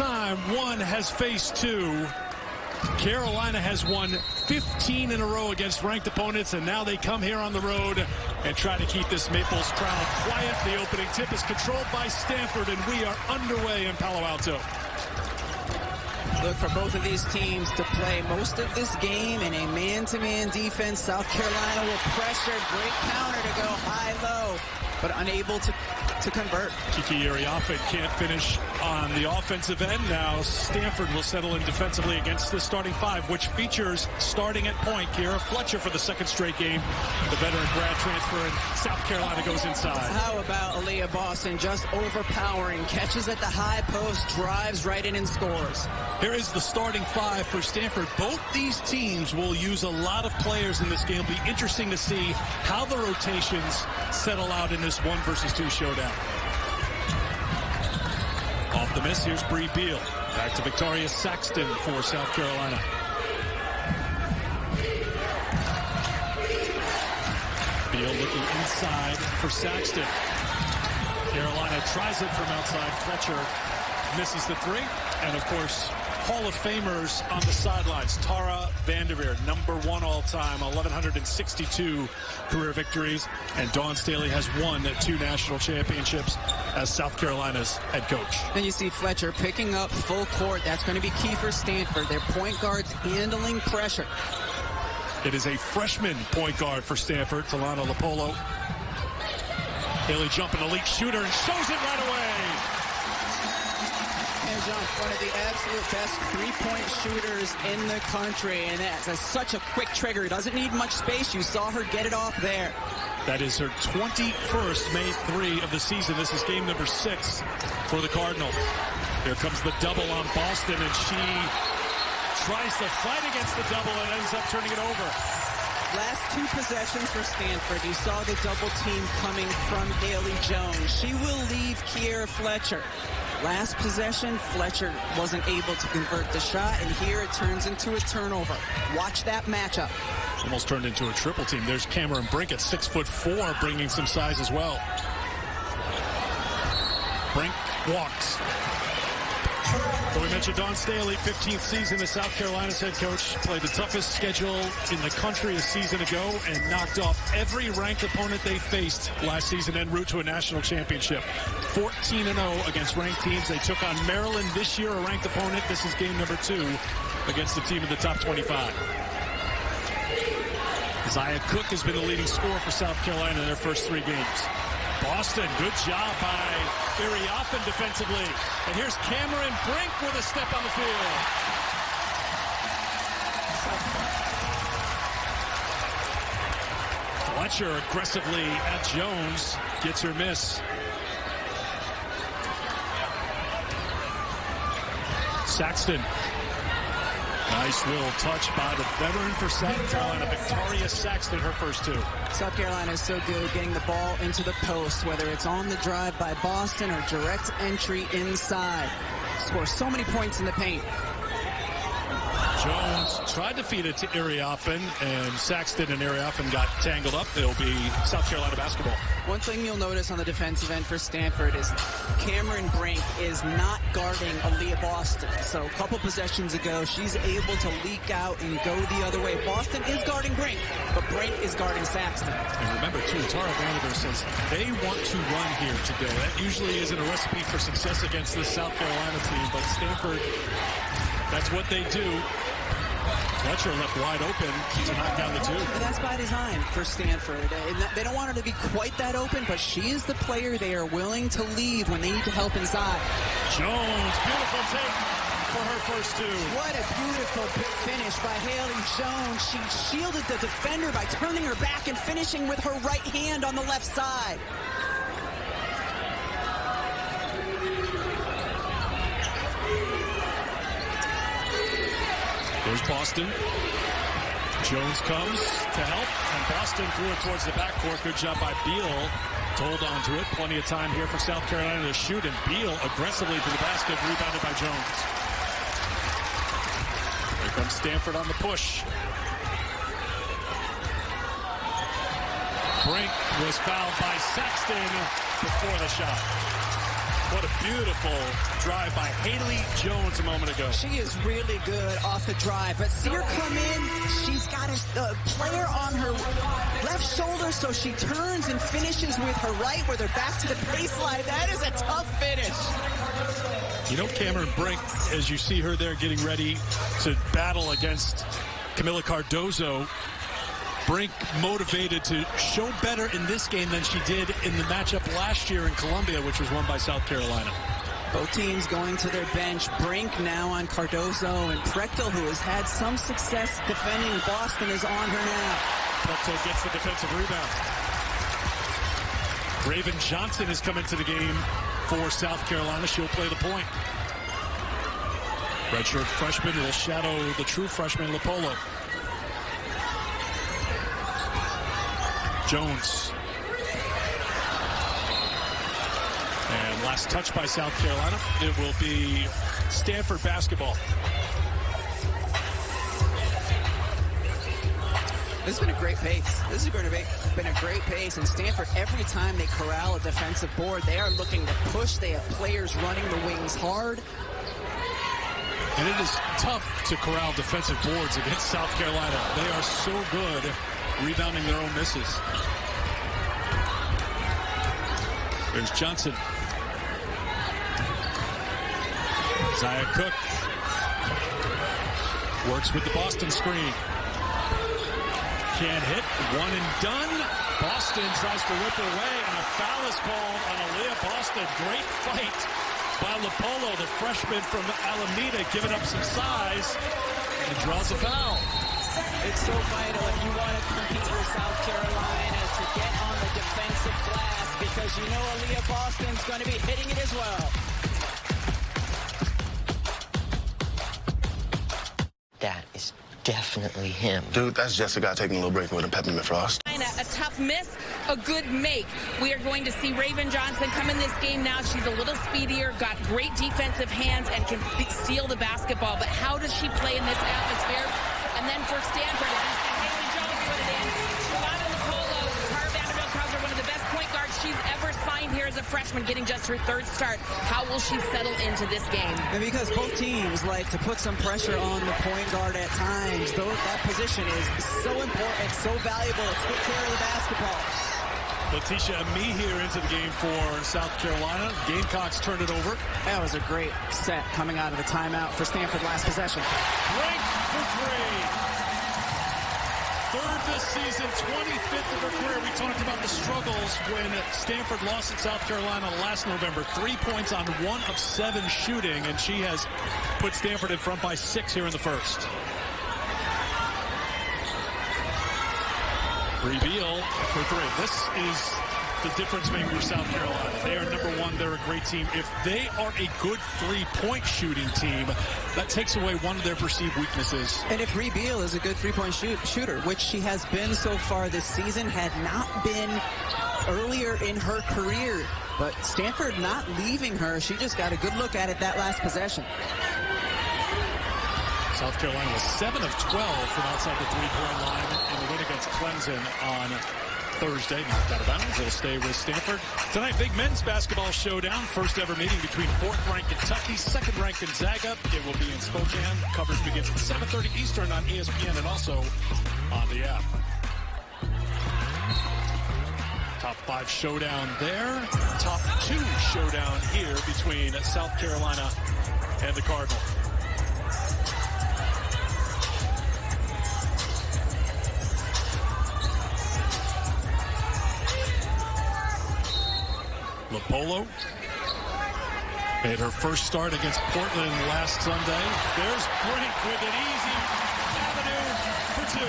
time one has faced two. Carolina has won 15 in a row against ranked opponents, and now they come here on the road and try to keep this Maples crowd quiet. The opening tip is controlled by Stanford, and we are underway in Palo Alto. Look for both of these teams to play most of this game in a man-to-man defense. South Carolina will pressure, great counter to go high-low, but unable to convert. Kiki Iriafen can't finish on the offensive end. Now Stanford will settle in defensively against the starting five, which features starting at point Kiera Fletcher for the second straight game. The veteran grad transfer, and South Carolina goes inside. How about Aaliyah Boston just overpowering, catches at the high post, drives right in and scores. Here is the starting five for Stanford. Both these teams will use a lot of players in this game. It'll be interesting to see how the rotations settle out in this 1-versus-2 showdown. Off the miss, here's Bree Beal. Back to Victoria Saxton for South Carolina. Beal looking inside for Saxton. Carolina tries it from outside. Fletcher misses the three. And, of course, Hall of Famers on the sidelines. Tara Vanderveer, #1 all-time, 1,162 career victories. And Dawn Staley has won 2 national championships as South Carolina's head coach. Then you see Fletcher picking up full court. That's going to be key for Stanford. Their point guards handling pressure. It is a freshman point guard for Stanford, Talana Lopolo. Haley Jump, an elite shooter, and shows it right away. One of the absolute best three-point shooters in the country, and that's such a quick trigger. Doesn't need much space. You saw her get it off there. That is her 21st made three of the season. This is game number 6 for the Cardinals. Here comes the double on Boston, and she tries to fight against the double and ends up turning it over. Last 2 possessions for Stanford. You saw the double team coming from Haley Jones. She will leave Kiera Fletcher. Last possession, Fletcher wasn't able to convert the shot, and here it turns into a turnover. Watch that matchup. Almost turned into a triple team. There's Cameron Brink at 6'4", bringing some size as well. Brink walks. So we mentioned Dawn Staley, 15th season as South Carolina's head coach, played the toughest schedule in the country a season ago and knocked off every ranked opponent they faced last season en route to a national championship. 14-0 against ranked teams. They took on Maryland this year, a ranked opponent. This is game number 2 against the team in the top 25. Zia Cook has been the leading scorer for South Carolina in their first 3 games. Boston, good job by Iriafen defensively. And here's Cameron Brink with a step on the field. Fletcher aggressively at Jones, gets her miss. Saxton. Nice little touch by the veteran for South Carolina, Victoria Saxton, her first 2. South Carolina is so good getting the ball into the post, whether it's on the drive by Boston or direct entry inside. Score so many points in the paint. Jones tried to feed it to Iriafen, and Saxton and Iriafen got tangled up. It'll be South Carolina basketball. One thing you'll notice on the defensive end for Stanford is Cameron Brink is not guarding Aaliyah Boston. So a couple possessions ago, she's able to leak out and go the other way. Boston is guarding Brink, but Brink is guarding Saxton. And remember, too, Tara Vanderveer says they want to run here today. That usually isn't a recipe for success against this South Carolina team, but Stanford, that's what they do. Fletcher left wide open to knock down the 2. And that's by design for Stanford. They don't want her to be quite that open, but she is the player they are willing to leave when they need to help inside. Jones, beautiful take for her first 2. What a beautiful finish by Haley Jones. She shielded the defender by turning her back and finishing with her right hand on the left side. There's Boston. Jones comes to help, and Boston threw it towards the backcourt. Good job by Beal to hold on to it. Plenty of time here for South Carolina to shoot, and Beal aggressively to the basket, rebounded by Jones. Here comes Stanford on the push. Brink was fouled by Saxton before the shot. What a beautiful drive by Haley Jones a moment ago. She is really good off the drive, but see her come in. She's got a player on her left shoulder, so she turns and finishes with her right, where they're back to the baseline. That is a tough finish. You know, Cameron Brink, as you see her there getting ready to battle against Camila Cardozo, Brink motivated to show better in this game than she did in the matchup last year in Columbia, which was won by South Carolina. Both teams going to their bench. Brink now on Cardozo, and Prechtel, who has had some success defending Boston, is on her now. Prechtel gets the defensive rebound. Raven Johnson has come into the game for South Carolina. She'll play the point. Redshirt freshman will shadow the true freshman, Lopolo. Jones. And last touch by South Carolina. It will be Stanford basketball. This has been a great pace. This has been a great pace. And Stanford, every time they corral a defensive board, they are looking to push. They have players running the wings hard. And it is tough to corral defensive boards against South Carolina. They are so good rebounding their own misses. There's Johnson. Zaya Cook works with the Boston screen. Can't hit. One and done. Boston tries to rip it away, and a foul is called on Aaliyah Boston. Great fight by Lopolo, the freshman from Alameda, giving up some size, and draws a foul. It's so vital if you want to compete with South Carolina to get on the defensive glass, because you know Aaliyah Boston's going to be hitting it as well. That is definitely him. Dude, that's just a guy taking a little break with a peppermint frost. A tough miss, a good make. We are going to see Raven Johnson come in this game now. She's a little speedier, got great defensive hands, and can steal the basketball. But how does she play in this atmosphere? And then for Stanford, Haley Jones put it in. Shalana Lopolo, Tara Vanderbilt calls her one of the best point guards she's ever signed here as a freshman, getting just her third start. How will she settle into this game? And because both teams like to put some pressure on the point guard at times, though that position is so important, so valuable to take care of the basketball. Letitia Amie here into the game for South Carolina. Gamecocks turned it over. That was a great set coming out of the timeout for Stanford last possession. Brink for three. Third this season, 25th of her career. We talked about the struggles when Stanford lost at South Carolina last November. 3 points on 1 of 7 shooting, and she has put Stanford in front by 6 here in the first. Reveal for three. This is the difference maker for South Carolina. They are #1. They're a great team. If they are a good three-point shooting team, that takes away one of their perceived weaknesses. And if Reveal is a good three-point shooter, which she has been so far this season, had not been earlier in her career. But Stanford not leaving her. She just got a good look at it that last possession. South Carolina was 7 of 12 from outside the three-point line in the win against Clemson on Thursday. Knocked out of bounds. It'll stay with Stanford. Tonight, big men's basketball showdown. First ever meeting between 4th-ranked Kentucky, 2nd-ranked Gonzaga. It will be in Spokane. Coverage begins at 7:30 Eastern on ESPN and also on the app. Top 5 showdown there. Top 2 showdown here between South Carolina and the Cardinals. Lopolo made her first start against Portland last Sunday. There's Brink with an easy avenue for 2.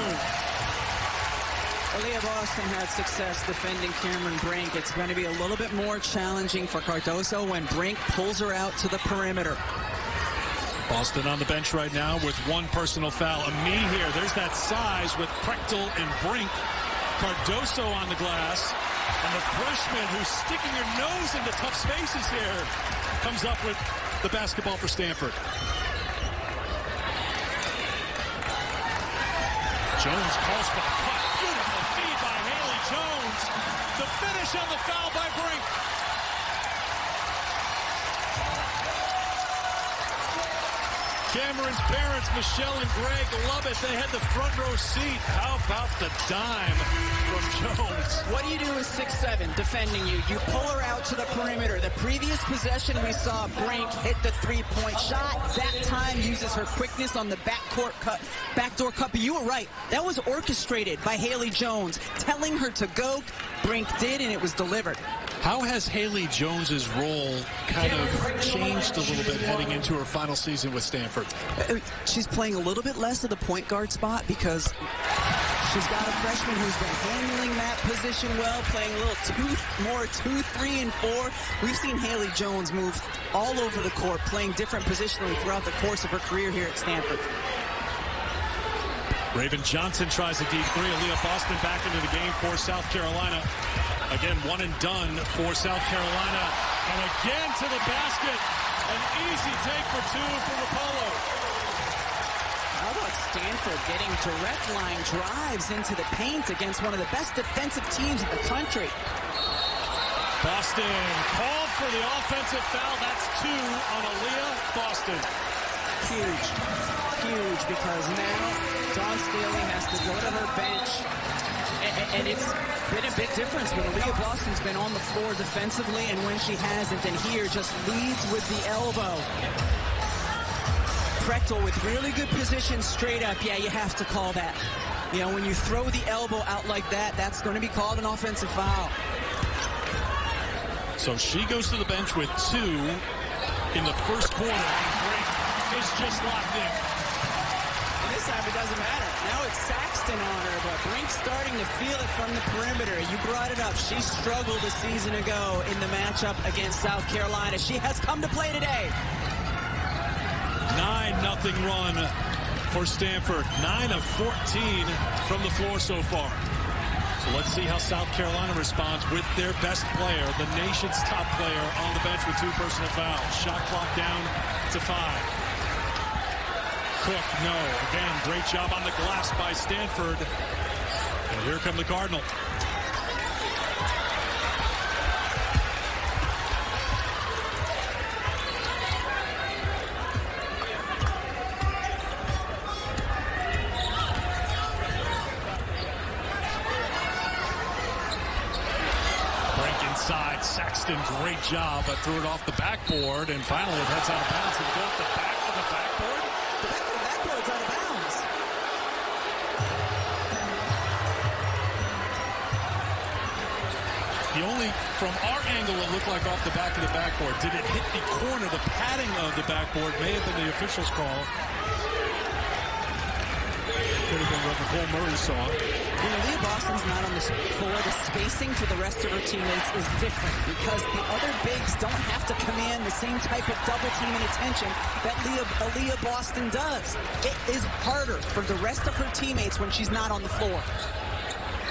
Aaliyah Boston had success defending Cameron Brink. It's going to be a little bit more challenging for Cardozo when Brink pulls her out to the perimeter. Boston on the bench right now with 1 personal foul. Amie here. There's that size with Prechtel and Brink. Cardozo on the glass. And the freshman who's sticking her nose into tough spaces here comes up with the basketball for Stanford. Jones calls for the cut. Beautiful feed by Haley Jones. The finish on the foul by Brink. Cameron's parents, Michelle and Greg, love it. They had the front row seat. How about the dime from Jones? What do you do with 6'7" defending you? You pull her out to the perimeter. The previous possession, we saw Brink hit the three-point shot. That time uses her quickness on the backdoor cut. But you were right. That was orchestrated by Haley Jones, telling her to go. Brink did, and it was delivered. How has Haley Jones's role kind of changed a little bit heading into her final season with Stanford? She's playing a little bit less of the point guard spot because she's got a freshman who's been handling that position well, playing a little more 2, 3, and 4. We've seen Haley Jones move all over the court, playing different positionally throughout the course of her career here at Stanford. Raven Johnson tries a deep three. Aaliyah Boston back into the game for South Carolina. Again, one and done for South Carolina. And again to the basket. An easy take for two for Rapallo. How about Stanford getting direct line drives into the paint against one of the best defensive teams in the country? Boston called for the offensive foul. That's 2 on Aaliyah Boston. Huge, because now Dawn Staley has to go to her bench. And it's been a big difference when Aaliyah Boston's been on the floor defensively and when she hasn't. And here just leads with the elbow. Prechtel with really good position straight up. Yeah, you have to call that. You know, when you throw the elbow out like that, that's going to be called an offensive foul. So she goes to the bench with 2 in the first quarter. And Brink is just locked in. And this time it doesn't matter. Now it's Saxton on her, but Brink's starting to feel it from the perimeter. You brought it up. She struggled a season ago in the matchup against South Carolina. She has come to play today. 9-0 run for Stanford. 9 of 14 from the floor so far. So let's see how South Carolina responds with their best player, the nation's top player, on the bench with 2 personal fouls. Shot clock down to 5. Cook, no. Again, great job on the glass by Stanford. And here come the Cardinals. Brink inside. Saxton, great job, but threw it off the backboard, and finally it heads out of bounds. It go off the back of the backboard. The back of the backboard's out of bounds. The only, from our angle, it looked like off the back of the backboard. Did it hit the corner? The padding of the backboard may have been the official's call. Could have been what Nicole Murray saw. When Aaliyah Boston's not on the floor, the spacing for the rest of her teammates is different because the other bigs don't have to command the same type of double team and attention that Aaliyah Boston does. It is harder for the rest of her teammates when she's not on the floor.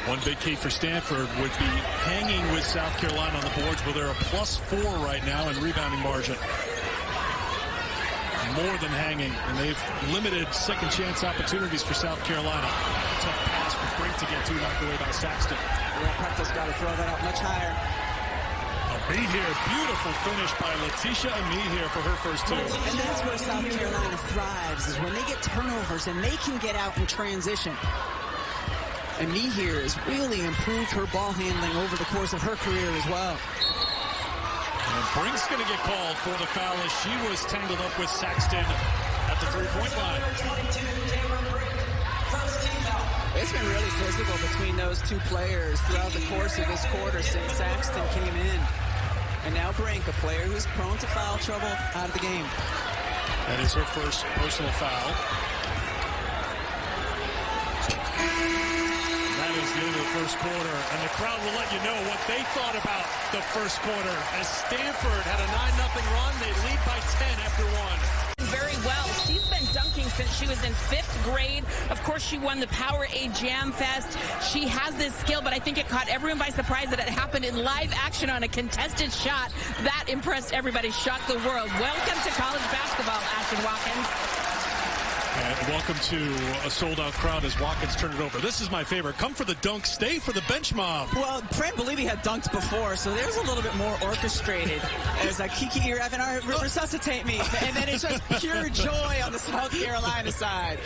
One big key for Stanford would be hanging with South Carolina on the boards, where they're a +4 right now in rebounding margin. More than hanging, and they've limited second chance opportunities for South Carolina. Tough pass for Brink to get to, knocked away by Saxton. Yeah, Prechtel's got to throw that out much higher. Here, beautiful finish by Letitia Amihir for her first 2. And that's where South Carolina thrives, is when they get turnovers and they can get out in transition. And Amihir has really improved her ball handling over the course of her career as well. And Brink's going to get called for the foul as she was tangled up with Saxton at the 3-point line. It's been really physical between those 2 players throughout the course of this quarter since Saxton came in. And now Brink, a player who's prone to foul trouble, out of the game. That is her first personal foul. That is the end of the first quarter, and the crowd will let you know what they thought about the first quarter. As Stanford had a 9-0 run, they lead by 10 after 1. Very well. She's been dunking since she was in 5th grade. Of course, she won the Powerade Jam Fest. She has this skill, but I think it caught everyone by surprise that it happened in live action on a contested shot. That impressed everybody, shocked the world. Welcome to college basketball, Ashton Watkins. And welcome to a sold-out crowd as Watkins turned it over. This is my favorite. Come for the dunk, stay for the bench mob. Well, Fran Believe had dunked before, so there's a little bit more orchestrated. As Kiki, you're having resuscitate me. And then it's just pure joy on the South Carolina side.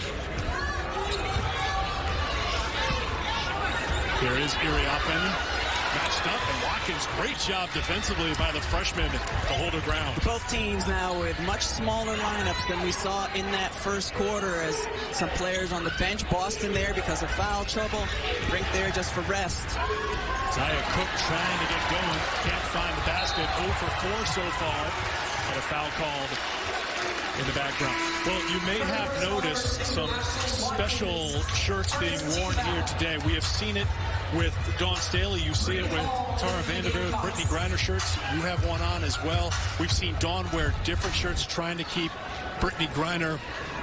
Here is Iriafen. Matched up, and Watkins, great job defensively by the freshman to hold her ground. Both teams now with much smaller lineups than we saw in that first quarter, as some players on the bench. Boston there because of foul trouble. Brink there just for rest. Zaya Cook trying to get going. Can't find the basket. 0 for 4 so far. And a foul called in the background. Well, you may have noticed some special shirts being worn here today. We have seen it with Dawn Staley. You see it with Tara Vanderveer, Brittany Griner shirts. You have one on as well. We've seen Dawn wear different shirts, trying to keep Brittany Griner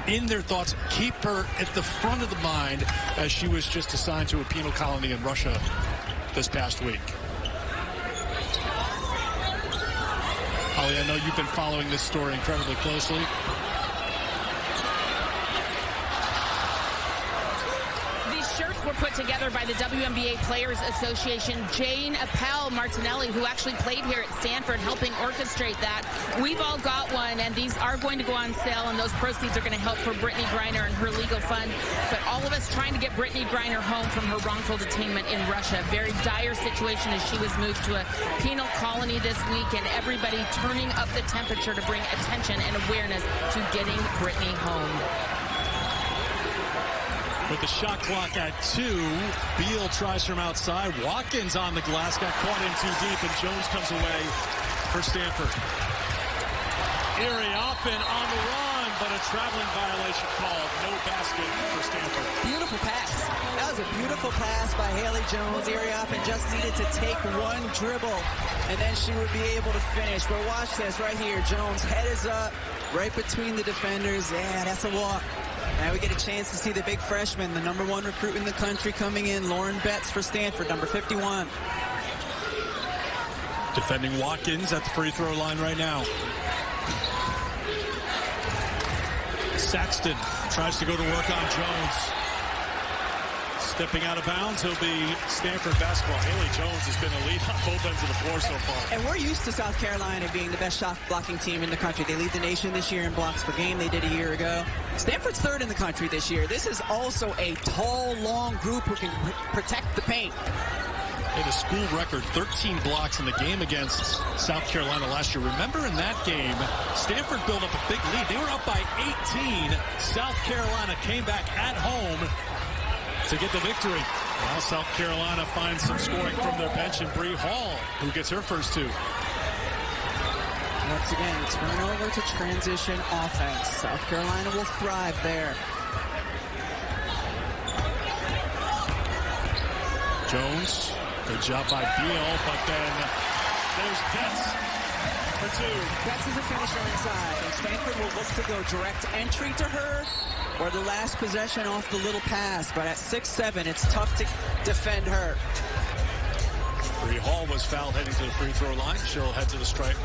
in their thoughts, keep her at the front of the mind, as she was just assigned to a penal colony in Russia this past week. Holly, I know you've been following this story incredibly closely. Were put together by the WNBA Players Association. Jane Appel Martinelli, who actually played here at Stanford, helping orchestrate that. We've all got one, and these are going to go on sale, and those proceeds are going to help for Brittany Griner and her legal fund. But all of us trying to get Brittany Griner home from her wrongful detainment in Russia. Very dire situation as she was moved to a penal colony this week, and everybody turning up the temperature to bring attention and awareness to getting Brittany home. With the shot clock at 2, Beal tries from outside. Watkins on the glass, got caught in too deep, and Jones comes away for Stanford. Iriafen on the run, but a traveling violation called. No basket for Stanford. Beautiful pass. That was a beautiful pass by Haley Jones. Iriafen just needed to take one dribble, and then she would be able to finish. But watch this right here. Jones, head is up, right between the defenders. Yeah, that's a walk. Now we get a chance to see the big freshman, the #1 recruit in the country, coming in. Lauren Betts for Stanford, number 51. Defending Watkins at the free throw line right now. Saxton tries to go to work on Jones. Stepping out of bounds, he'll be Stanford basketball. Haley Jones has been elite on both ends of the floor so far. And we're used to South Carolina being the best shot blocking team in the country. They lead the nation this year in blocks per game. They did a year ago. Stanford's 3rd in the country this year. This is also a tall, long group who can protect the paint. Hit a school record 13 blocks in the game against South Carolina last year. Remember in that game, Stanford built up a big lead. They were up by 18. South Carolina came back at home to get the victory. Now South Carolina finds some scoring from their bench, and Bree Hall, who gets her first 2. Once again, turnover to transition offense. South Carolina will thrive there. Jones, good job by Beal, but then there's Betts for 2. Betts is a finisher inside, and Stanford will look to go direct entry to her, or the last possession off the little pass. But at 6'7", it's tough to defend her. Bree Hall was fouled heading to the free throw line. She'll head to the stripe,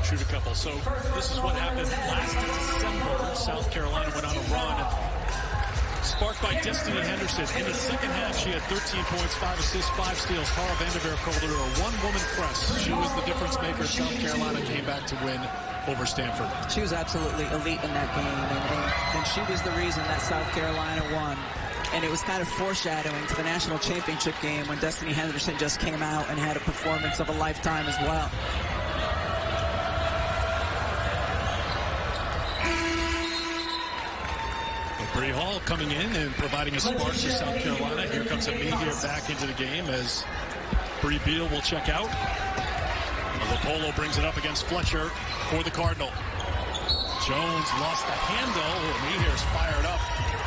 shoot a couple. So this is what happened last December. South Carolina went on a run, sparked by Destiny Henderson. In the second half, she had 13 points, 5 assists, 5 steals. Tara Vanderveer called her a one-woman press. She was the difference maker. South Carolina came back to win over Stanford. She was absolutely elite in that game, and she was the reason that South Carolina won. And it was kind of foreshadowing to the national championship game when Destiny Henderson just came out and had a performance of a lifetime as well. Bree Hall coming in and providing a spark for South Carolina. Here comes Amir back into the game as Bree Beal will check out. Lopolo brings it up against Fletcher for the Cardinal. Jones lost the handle. Amir's fired up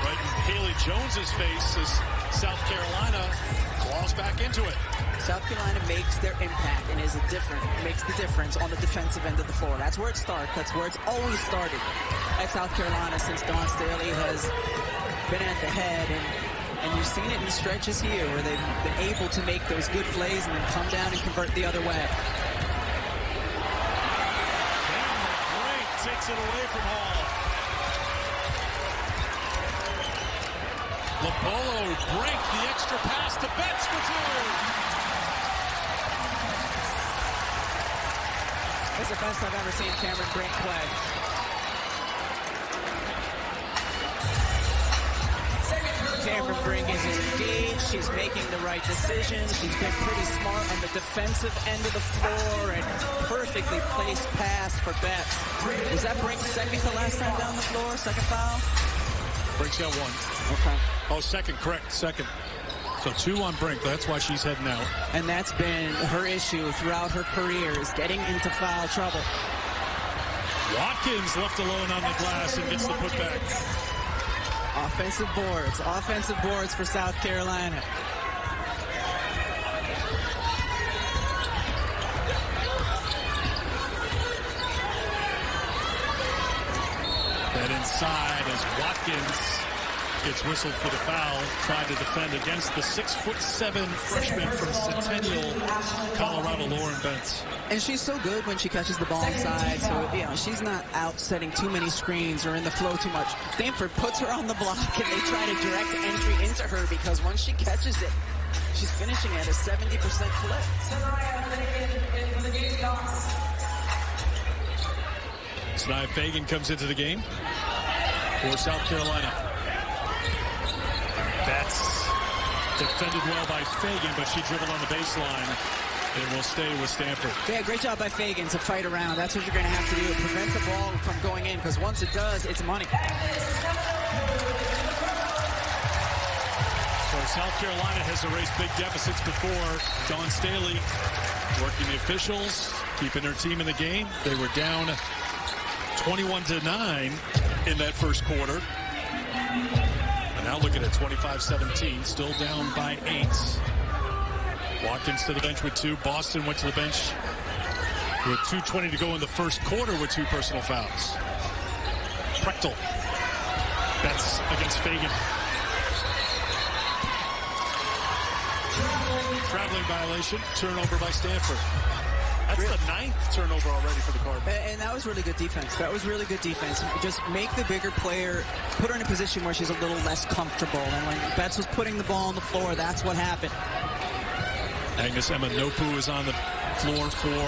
right in Haley Jones's face as South Carolina claws back into it. South Carolina makes their impact and makes the difference on the defensive end of the floor. That's where it starts. That's where it's always started at South Carolina since Dawn Staley has been at the head. And you've seen it in stretches here where they've been able to make those good plays and then come down and convert the other way. Great takes it away from Hall. LaPolo, Brink, the extra pass to Betts for two. It's the best I've ever seen Cameron Brink play. Cameron Brink is engaged. She's making the right decisions. She's been pretty smart on the defensive end of the floor and perfectly placed pass for Betts. Was that Brink's second to last time down the floor? Second foul? Brink's got one. Okay. Oh, second, correct, second. So two on Brink. That's why she's heading out. And that's been her issue throughout her career, is getting into foul trouble. Watkins left alone on the glass and gets the putback. Offensive boards for South Carolina. That inside as Watkins gets whistled for the foul, trying to defend against the 6'7" freshman from Centennial, Colorado, Lauren Betts. And she's so good when she catches the ball inside, so she's not out setting too many screens or in the flow too much. Stanford puts her on the block and they try to direct entry into her because once she catches it, she's finishing at a 70% clip. Sanaya Fagan comes into the game for South Carolina. Betts defended well by Fagan, but she dribbled on the baseline and will stay with Stanford. Yeah, great job by Fagan to fight around. That's what you're going to have to do, prevent the ball from going in, because once it does, it's money. So South Carolina has erased big deficits before. Dawn Staley working the officials, keeping her team in the game. They were down 21-9 in that first quarter. And now look at it, 25-17, still down by 8. Watkins to the bench with 2. Boston went to the bench with 2:20 to go in the first quarter with 2 personal fouls. Prechtel. Betts against Fagan. Traveling violation, turnover by Stanford. That's the 9th turnover already for the Cardinals. And that was really good defense. Just make the bigger player, put her in a position where she's a little less comfortable. And when Betts was putting the ball on the floor, that's what happened. Agnes Emma-Nopu is on the floor for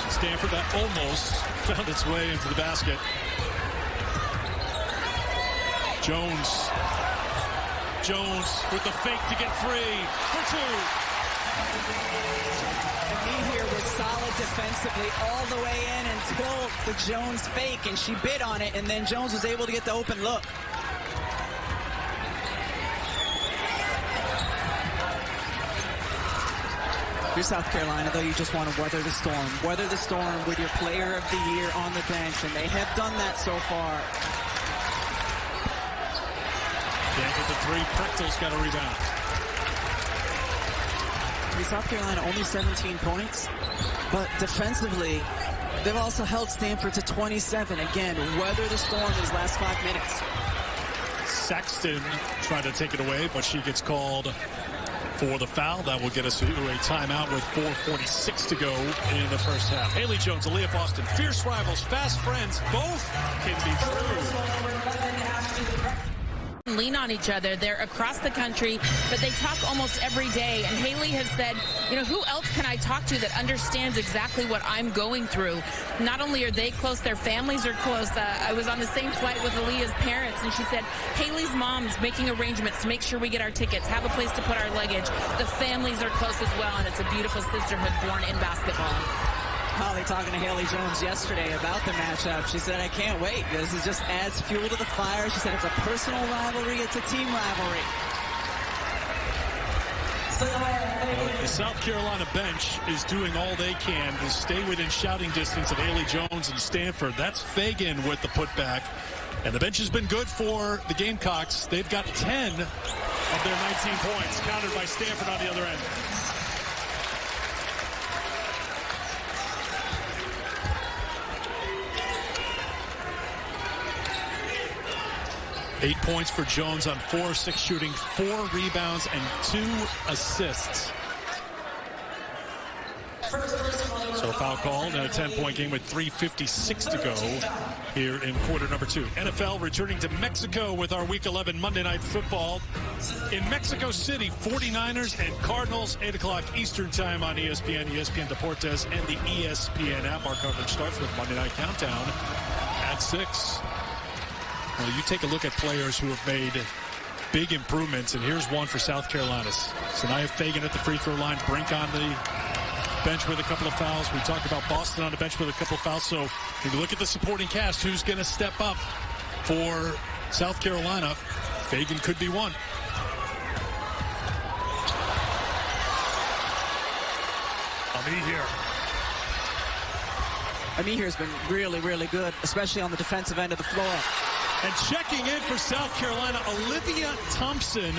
Stanford. That almost found its way into the basket. Jones with the fake to get free for 2. And me here was solid defensively all the way in until the Jones fake, and she bid on it, and then Jones was able to get the open look. You're South Carolina, though, you just want to weather the storm. Weather the storm with your player of the year on the bench, and they have done that so far. Can't get the 3. Prechtel's got a rebound. South Carolina only 17 points, but defensively, they've also held Stanford to 27. Again, weather the storm these last 5 minutes. Sexton tried to take it away, but she gets called for the foul. That will get us to a timeout with 4:46 to go in the first half. Haley Jones, Aaliyah Boston, fierce rivals, fast friends, both can be true. Lean on each other. They're across the country, but they talk almost every day. And Haley has said, who else can I talk to that understands exactly what I'm going through? Not only are they close, their families are close. I was on the same flight with Aaliyah's parents, and she said, Haley's mom's making arrangements to make sure we get our tickets, have a place to put our luggage. The families are close as well, and it's a beautiful sisterhood born in basketball. Holly talking to Haley Jones yesterday about the matchup. She said, I can't wait. This just adds fuel to the fire. She said it's a personal rivalry. It's a team rivalry. The South Carolina bench is doing all they can to stay within shouting distance of Haley Jones and Stanford. That's Fagan with the putback. And the bench has been good for the Gamecocks. They've got 10 of their 19 points countered by Stanford on the other end. Eight points for Jones on 4 of 6 shooting, 4 rebounds, and 2 assists. So foul called in a 10-point game with 3:56 to go here in quarter number 2. NFL returning to Mexico with our Week 11 Monday Night Football. In Mexico City, 49ers and Cardinals, 8 o'clock Eastern Time on ESPN, ESPN Deportes, and the ESPN app. Our coverage starts with Monday Night Countdown at 6. Well, you take a look at players who have made big improvements, and here's one for South Carolina. Sanaya Fagan at the free throw line, Brink on the bench with a couple of fouls. We talked about Boston on the bench with a couple of fouls. So if you look at the supporting cast, who's going to step up for South Carolina? Fagan could be one. Amir has been really, really good, especially on the defensive end of the floor. And checking in for South Carolina, Olivia Thompson,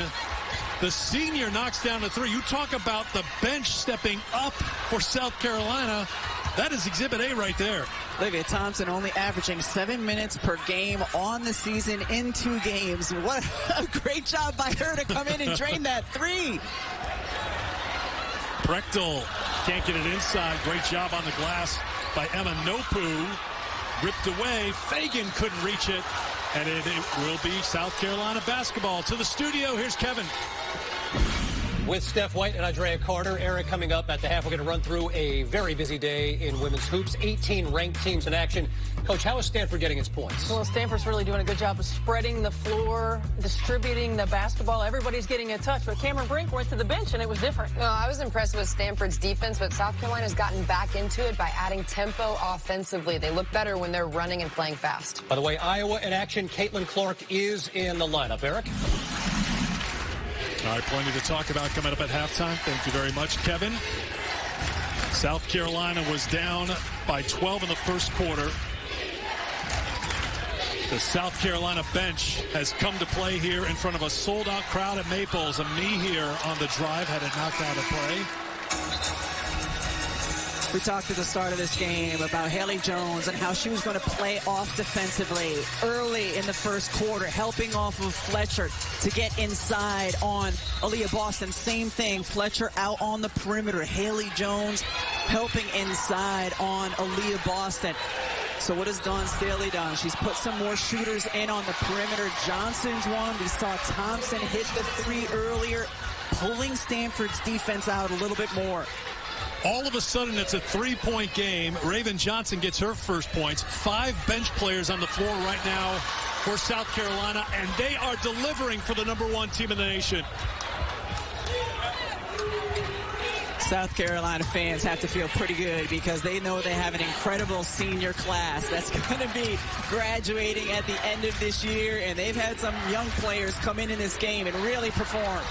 the senior, knocks down the 3. You talk about the bench stepping up for South Carolina. That is Exhibit A right there. Olivia Thompson only averaging 7 minutes per game on the season in 2 games. What a great job by her to come in and drain that 3. Brechtel can't get it inside. Great job on the glass by Emma Nopu. Ripped away. Fagan couldn't reach it. And it will be South Carolina basketball. To the studio, here's Kevin. With Steph White and Andrea Carter. Eric, coming up at the half, we're going to run through a very busy day in women's hoops. 18 ranked teams in action. Coach, how is Stanford getting its points? Well, Stanford's really doing a good job of spreading the floor, distributing the basketball. Everybody's getting a touch, but Cameron Brink went to the bench, and it was different. Well, I was impressed with Stanford's defense, but South Carolina's gotten back into it by adding tempo offensively. They look better when they're running and playing fast. By the way, Iowa in action. Caitlin Clark is in the lineup. Eric? All right, plenty to talk about coming up at halftime. Thank you very much, Kevin. South Carolina was down by 12 in the first quarter. The South Carolina bench has come to play here in front of a sold-out crowd at Maples. Amir here on the drive had it knocked out of play. We talked at the start of this game about Haley Jones and how she was going to play off defensively early in the first quarter, helping off of Fletcher to get inside on Aaliyah Boston. Same thing, Fletcher out on the perimeter. Haley Jones helping inside on Aaliyah Boston. So what has Dawn Staley done? She's put some more shooters in on the perimeter. Johnson's one. We saw Thompson hit the 3 earlier, pulling Stanford's defense out a little bit more. All of a sudden, it's a 3-point game. Raven Johnson gets her first points. 5 bench players on the floor right now for South Carolina, and they are delivering for the #1 team in the nation. South Carolina fans have to feel pretty good because they know they have an incredible senior class that's going to be graduating at the end of this year, and they've had some young players come in this game and really perform.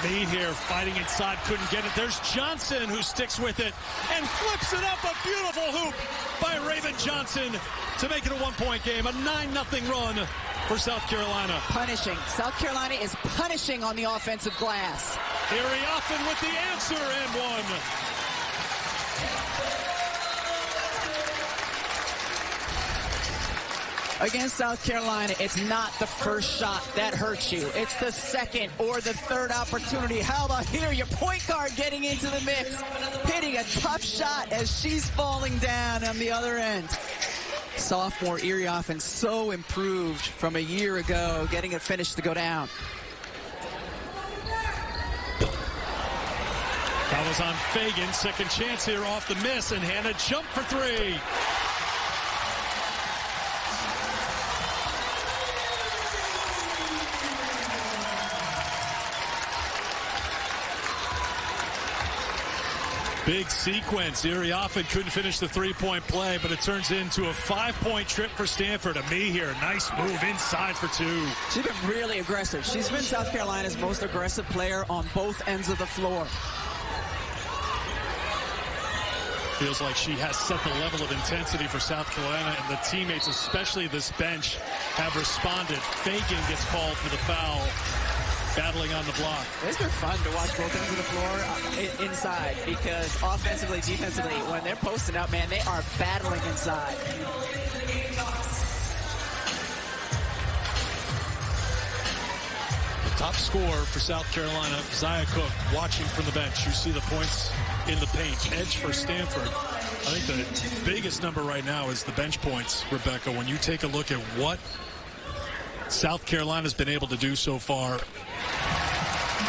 Amir here fighting inside, couldn't get it. There's Johnson who sticks with it and flips it up. A beautiful hoop by Raven Johnson to make it a 1-point game, a 9-0 run for South Carolina. Punishing. South Carolina is punishing on the offensive glass. Iriafen with the answer and one. Against South Carolina, it's not the first shot that hurts you. It's the second or the third opportunity. How about here, your point guard getting into the mix, hitting a tough shot as she's falling down on the other end. Sophomore Iriafen so improved from a year ago, getting a finish to go down. That was on Fagan. Second chance here off the miss, and Hannah jumped for 3. Big sequence. Iriafen couldn't finish the 3-point play, but it turns into a 5-point trip for Stanford. Amir here, nice move inside for 2. She's been really aggressive. She's been South Carolina's most aggressive player on both ends of the floor. Feels like she has set the level of intensity for South Carolina, and the teammates, especially this bench, have responded. Fagan gets called for the foul, battling on the block. It's been fun to watch both ends of the floor inside, because offensively, defensively, when they're posting up, man, they are battling inside. The top scorer for South Carolina, Zia Cook, watching from the bench. You see the points in the paint. Edge for Stanford. I think the biggest number right now is the bench points, Rebecca. When you take a look at what South Carolina's been able to do so far,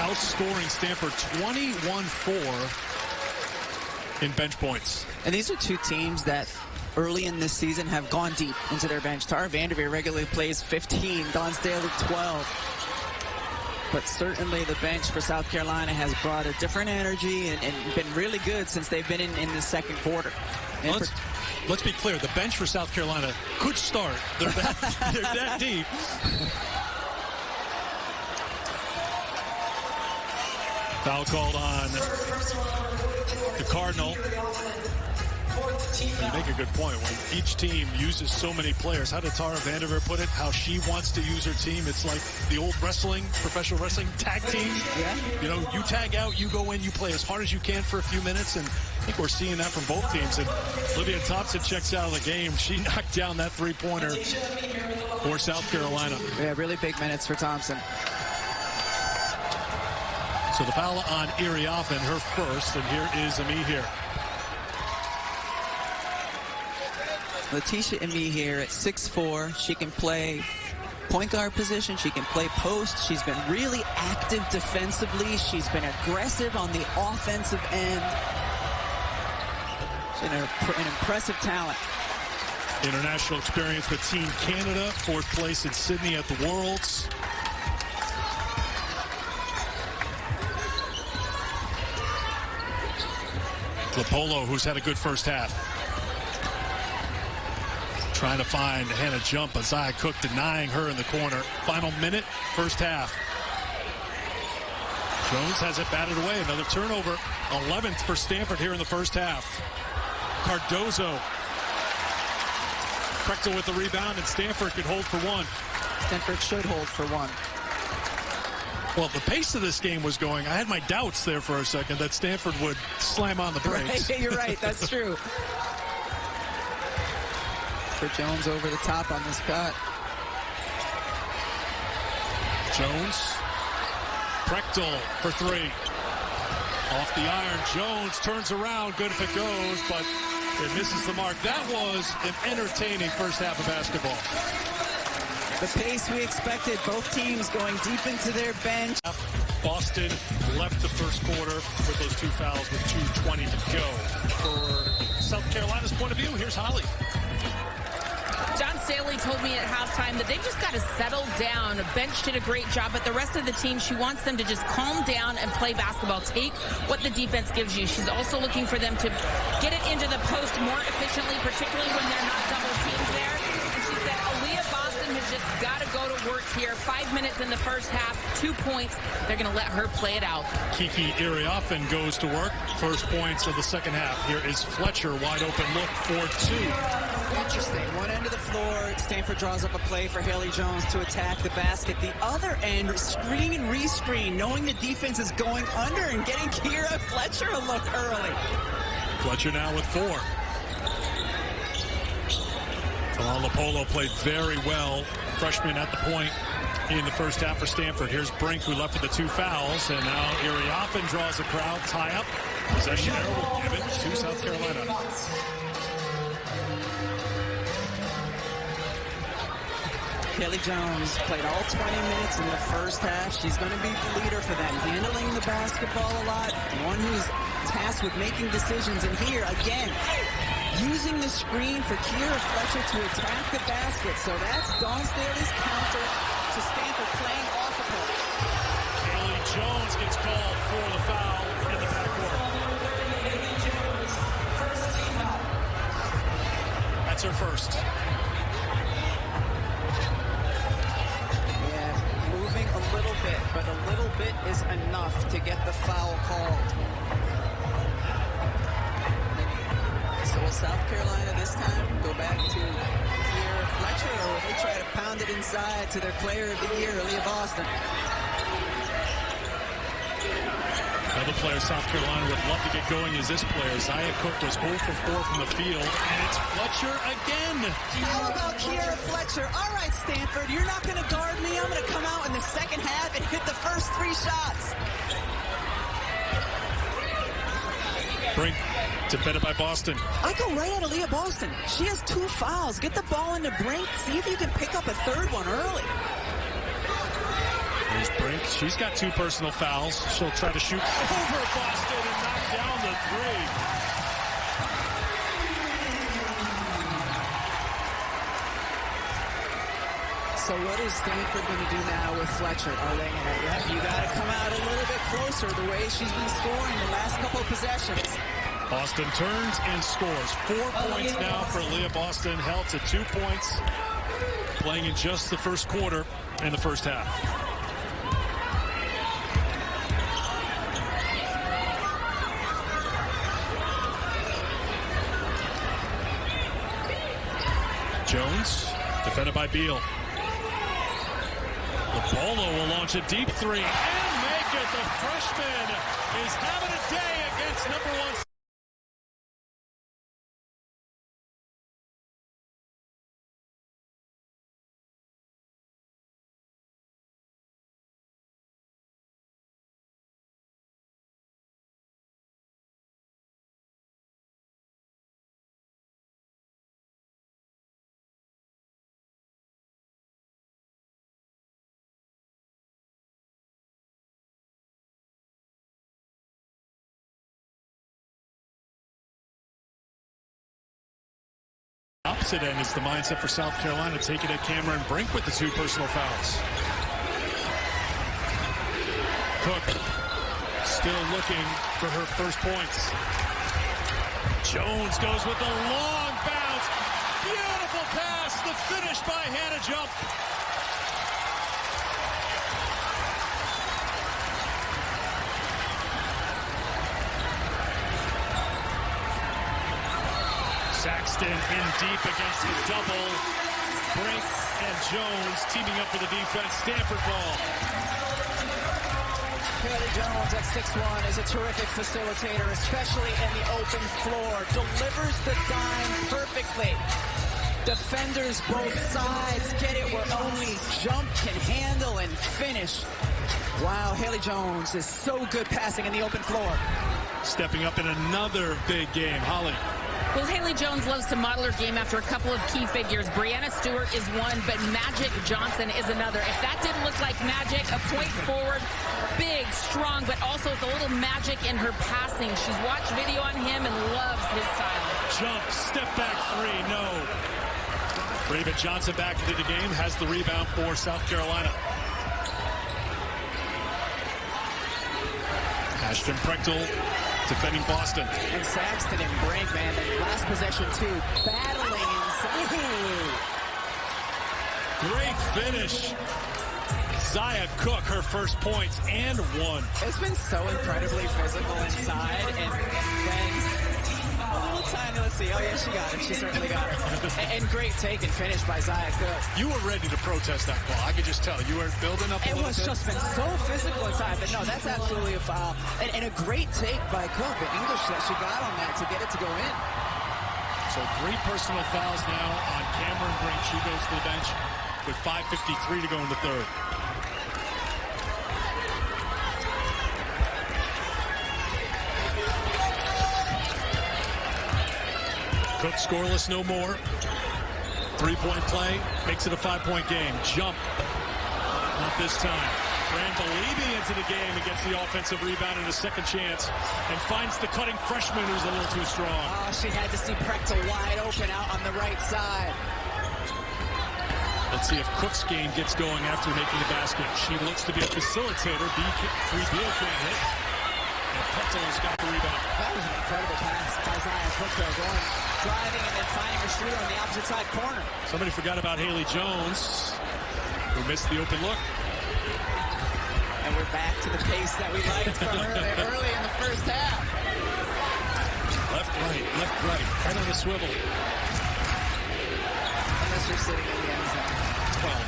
outscoring Stanford 21-4 in bench points. And these are two teams that early in this season have gone deep into their bench. Tara Vanderveer regularly plays 15, Dawn Staley 12. But certainly the bench for South Carolina has brought a different energy and been really good since they've been in the second quarter. Let's be clear. The bench for South Carolina could start. They're that deep. Foul called on the Cardinal. You make a good point. When each team uses so many players, how did Tara Vanderveer put it? How she wants to use her team. It's like the old wrestling, professional wrestling tag team. Yeah. You know, you tag out, you go in, you play as hard as you can for a few minutes, and I think we're seeing that from both teams. And Olivia Thompson checks out of the game. She knocked down that three-pointer for South Carolina. Yeah, really big minutes for Thompson. So the foul on Iriafen, her first, and here is Amihere. Letitia Emi here at 6'4". She can play point guard position. She can play post. She's been really active defensively. She's been aggressive on the offensive end. She's an impressive talent. International experience with Team Canada. 4th place in Sydney at the Worlds. Lapolo, who's had a good first half. Trying to find Hannah Jump. Isaiah Cook denying her in the corner. Final minute, first half. Jones has it batted away. Another turnover. 11th for Stanford here in the first half. Cardozo. Prechtel with the rebound, and Stanford could hold for one. Stanford should hold for one. Well, the pace of this game was going. I had my doubts there for a second that Stanford would slam on the brakes. Right, you're right. That's true. For Jones over the top on this cut. Jones. Prechtel for three. Off the iron. Jones turns around. Good if it goes, but it misses the mark. That was an entertaining first half of basketball. The pace we expected. Both teams going deep into their bench. Boston left the first quarter with those 2 fouls with 2:20 to go. For South Carolina's point of view, here's Holly. John Staley told me at halftime that they've just got to settle down. The bench did a great job, but the rest of the team, she wants them to just calm down and play basketball. Take what the defense gives you. She's also looking for them to get it into the post more efficiently, particularly when they're not double teamed there. And she said, Aaliyah Boston has just got to go to work here. 5 minutes in the first half, 2 points. They're going to let her play it out. Kiki Iriafen goes to work. First points of the second half. Here is Fletcher, wide open look for 2. Interesting. One end of the floor, Stanford draws up a play for Haley Jones to attack the basket. The other end, screen and re-screen, knowing the defense is going under and getting Kira Fletcher a look early. Fletcher now with 4. Talon Lapolo played very well. Freshman at the point in the first half for Stanford. Here's Brink, who left with the 2 fouls, and now Iriafen draws a crowd. Tie up. Possession arrow will give it to South Carolina. Haley Jones played all 20 minutes in the first half. She's going to be the leader for them, handling the basketball a lot. One who's tasked with making decisions. And here, again, using the screen for Kira Fletcher to attack the basket. So that's Dawn Staley's counter to Stanford playing off of her. Haley Jones gets called for the foul in the backcourt. That's her first. A little bit, but a little bit is enough to get the foul called. So will South Carolina this time go back to Kira Fletcher, or will they try to pound it inside to their player of the year, Aaliyah Boston? Another player South Carolina would love to get going is this player. Isaiah Cook was 0 for 4 from the field, and it's Fletcher again. How about Kira Fletcher? All right, Stanford, you're not going to guard me. I'm going to come out in the second half and hit the first 3 shots. Brink, defended by Boston. I go right at Aaliyah Boston. She has 2 fouls. Get the ball into Brink. See if you can pick up a 3rd one early. Here's Brink. She's got 2 personal fouls. She'll try to shoot over Boston and knock down the 3. So what is Stanford going to do now with Fletcher? You got to come out a little bit closer the way she's been scoring the last couple of possessions. Boston turns and scores. 4 points now for Leah Boston, held to 2 points, playing in just the first quarter and the first half. Jones, defended by Beal. Bolo will launch a deep 3 and make it. The freshman is having a day against #1. Opposite end is the mindset for South Carolina. Take it at Cameron Brink with the 2 personal fouls. Cook still looking for her first points. Jones goes with the long bounce. Beautiful pass. The finish by Hannah Jump. Saxton in deep against the double. Brink and Jones teaming up for the defense. Stanford ball. Haley Jones at 6'1" is a terrific facilitator, especially in the open floor. Delivers the dime perfectly. Defenders both sides get it where only Jump can handle and finish. Wow, Haley Jones is so good passing in the open floor. Stepping up in another big game. Holly. Well, Haley Jones loves to model her game after a couple of key figures. Brianna Stewart is one, but Magic Johnson is another. If that didn't look like magic, a point forward, big, strong, but also with a little magic in her passing. She's watched video on him and loves his style. Jump, step back 3, no. Raven Johnson back into the game, has the rebound for South Carolina. Ashton Prechtel defending Boston. And Saxton and Brink, man, the last possession too, battling inside. Great finish. Zaya Cook, her first points and 1. It's been so incredibly physical inside, and then a little tiny, let's see, oh yeah, she got it, she certainly got it. And great take and finish by Zaya Cook. You were ready to protest that call, I could just tell. You were building up a little bit. It was just been so physical inside, but no, that's absolutely a foul. And a great take by Cook, the English that she got on that to get it to go in. So 3 personal fouls now on Cameron Brink. She goes to the bench with 5:53 to go in the third. Cook scoreless no more. 3-point play makes it a 5-point game. Jump. Not this time. Fran Belibi into the game and gets the offensive rebound and a second chance and finds the cutting freshman who's a little too strong. Oh, she had to see Prechtel wide open out on the right side. Let's see if Cook's game gets going after making the basket. She looks to be a facilitator. Beal can't hit. And Prechtel has got the rebound. That was an incredible pass by Zaya Cook going, driving and then finding her shooter on the opposite side corner. Somebody forgot about Haley Jones, who missed the open look. And we're back to the pace that we liked from early in the first half. Left, right. Head on the swivel. Unless you're sitting in the end zone. Well,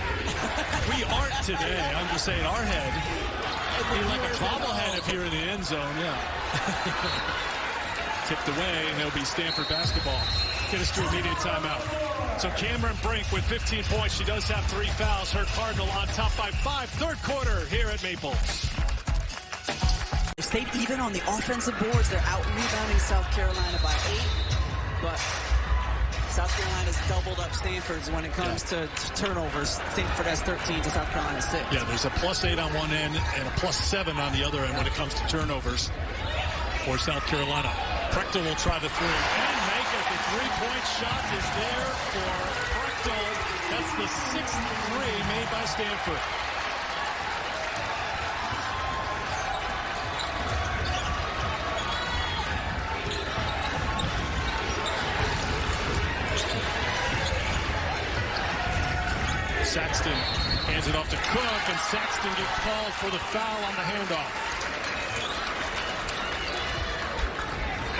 we aren't today. I'm just saying our head. Be like a bobblehead if you're in the end zone, yeah. Tipped away, and it'll be Stanford basketball. Get us to immediate timeout. So Cameron Brink with 15 points. She does have 3 fouls. Her Cardinal on top by 5. Third quarter here at Maples. State, even on the offensive boards, they're out rebounding South Carolina by 8, but South Carolina's doubled up Stanford's when it comes to turnovers. Stanford has 13 to South Carolina 6. Yeah, there's a +8 on one end and a +7 on the other end when it comes to turnovers for South Carolina. Prechtel will try the three and make it. The three-point shot is there for Prechtel. That's the 6th three made by Stanford. Saxton hands it off to Cook, and Saxton gets called for the foul on the handoff.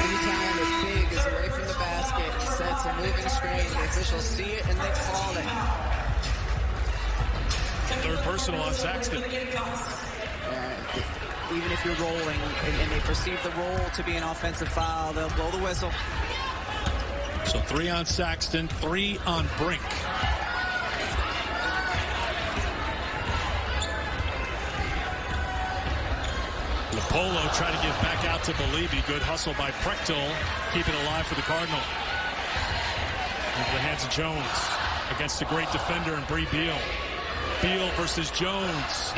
Anytime the big is away from the basket and sets a moving screen, the officials see it and they call it. Third personal on Saxton. Even if you're rolling and they perceive the roll to be an offensive foul, they'll blow the whistle. So 3 on Saxton, 3 on Brink. Polo trying to get back out to Beliebe. Good hustle by Prechtel. Keep it alive for the Cardinal. Into the hands of Jones against a great defender in Bree Beal. Beal versus Jones.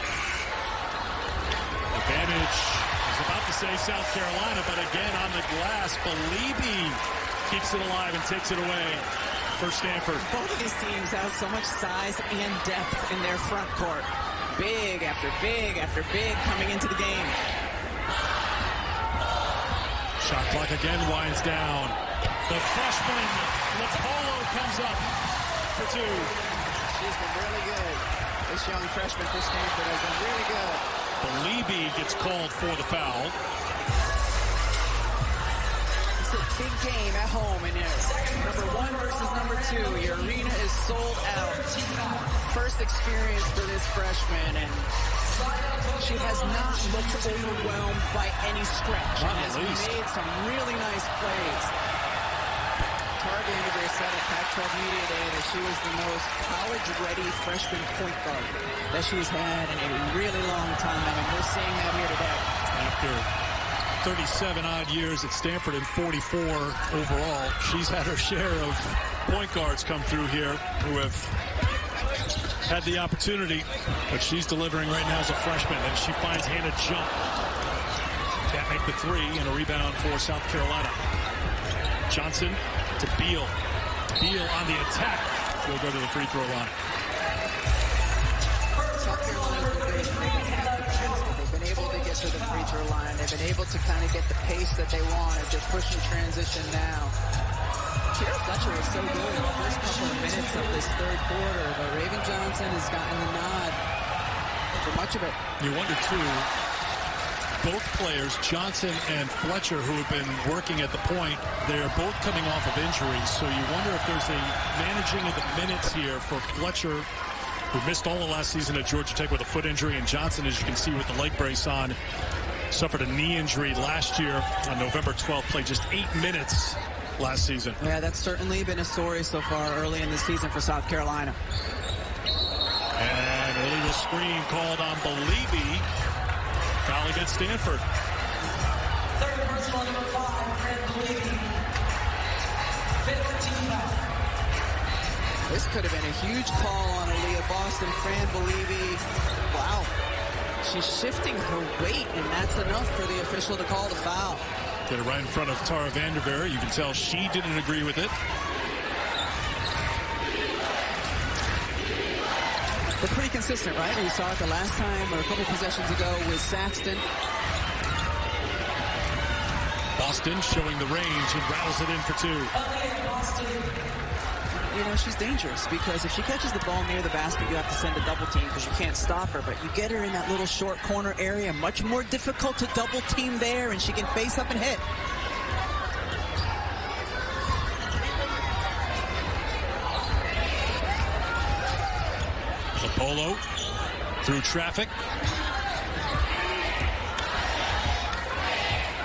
Advantage. I was about to say South Carolina, but again on the glass, Beliebe keeps it alive and takes it away for Stanford. Both of these teams have so much size and depth in their front court. Big after big after big coming into the game. Shot clock again winds down. The freshman, Polo, comes up for 2. She's been really good. This young freshman for Stanford has been really good. Beliebe gets called for the foul. It's a big game at home, and number 1 versus number 2. Your arena is sold out. First experience for this freshman, and she has not looked overwhelmed by any stretch. Not has made some really nice plays. Tara Vanderveer said at Pac-12 Media Day that she was the most college-ready freshman point guard that she's had in a really long time, and we're seeing that here today. After 37-odd years at Stanford and 44 overall, she's had her share of point guards come through here who have had the opportunity, but she's delivering right now as a freshman, and she finds Hannah Jump. Can't make the 3, and a rebound for South Carolina. Johnson to Beal. Beal on the attack. She'll go to the free throw line. South Carolina's been good. They've been able to get to the free throw line. They've been able to kind of get the pace that they want as they're pushing transition now. Kira Fletcher was so good in the first couple of minutes of this third quarter, but Raven Johnson has gotten the nod for much of it. You wonder, too, both players, Johnson and Fletcher, who have been working at the point, they're both coming off of injuries, so you wonder if there's a managing of the minutes here for Fletcher, who missed all of last season at Georgia Tech with a foot injury, and Johnson, as you can see with the leg brace on, suffered a knee injury last year on November 12th, played just 8 minutes last season. Yeah, that's certainly been a story so far early in the season for South Carolina. And a illegal screen called on Beliebe. Foul against Stanford. Third personal, number 5, Fran Beliebe. 15 foul. This could have been a huge call on Aaliyah Boston. Fran Beliebe, wow. She's shifting her weight, and that's enough for the official to call the foul. Get it right in front of Tara Vanderveer. You can tell she didn't agree with it. They're pretty consistent, right? We saw it the last time or a couple possessions ago with Saxton. Boston showing the range and rattles it in for 2. You know, she's dangerous because if she catches the ball near the basket, you have to send a double team because you can't stop her. But you get her in that little short corner area, much more difficult to double team there, and she can face up and hit. Polo through traffic.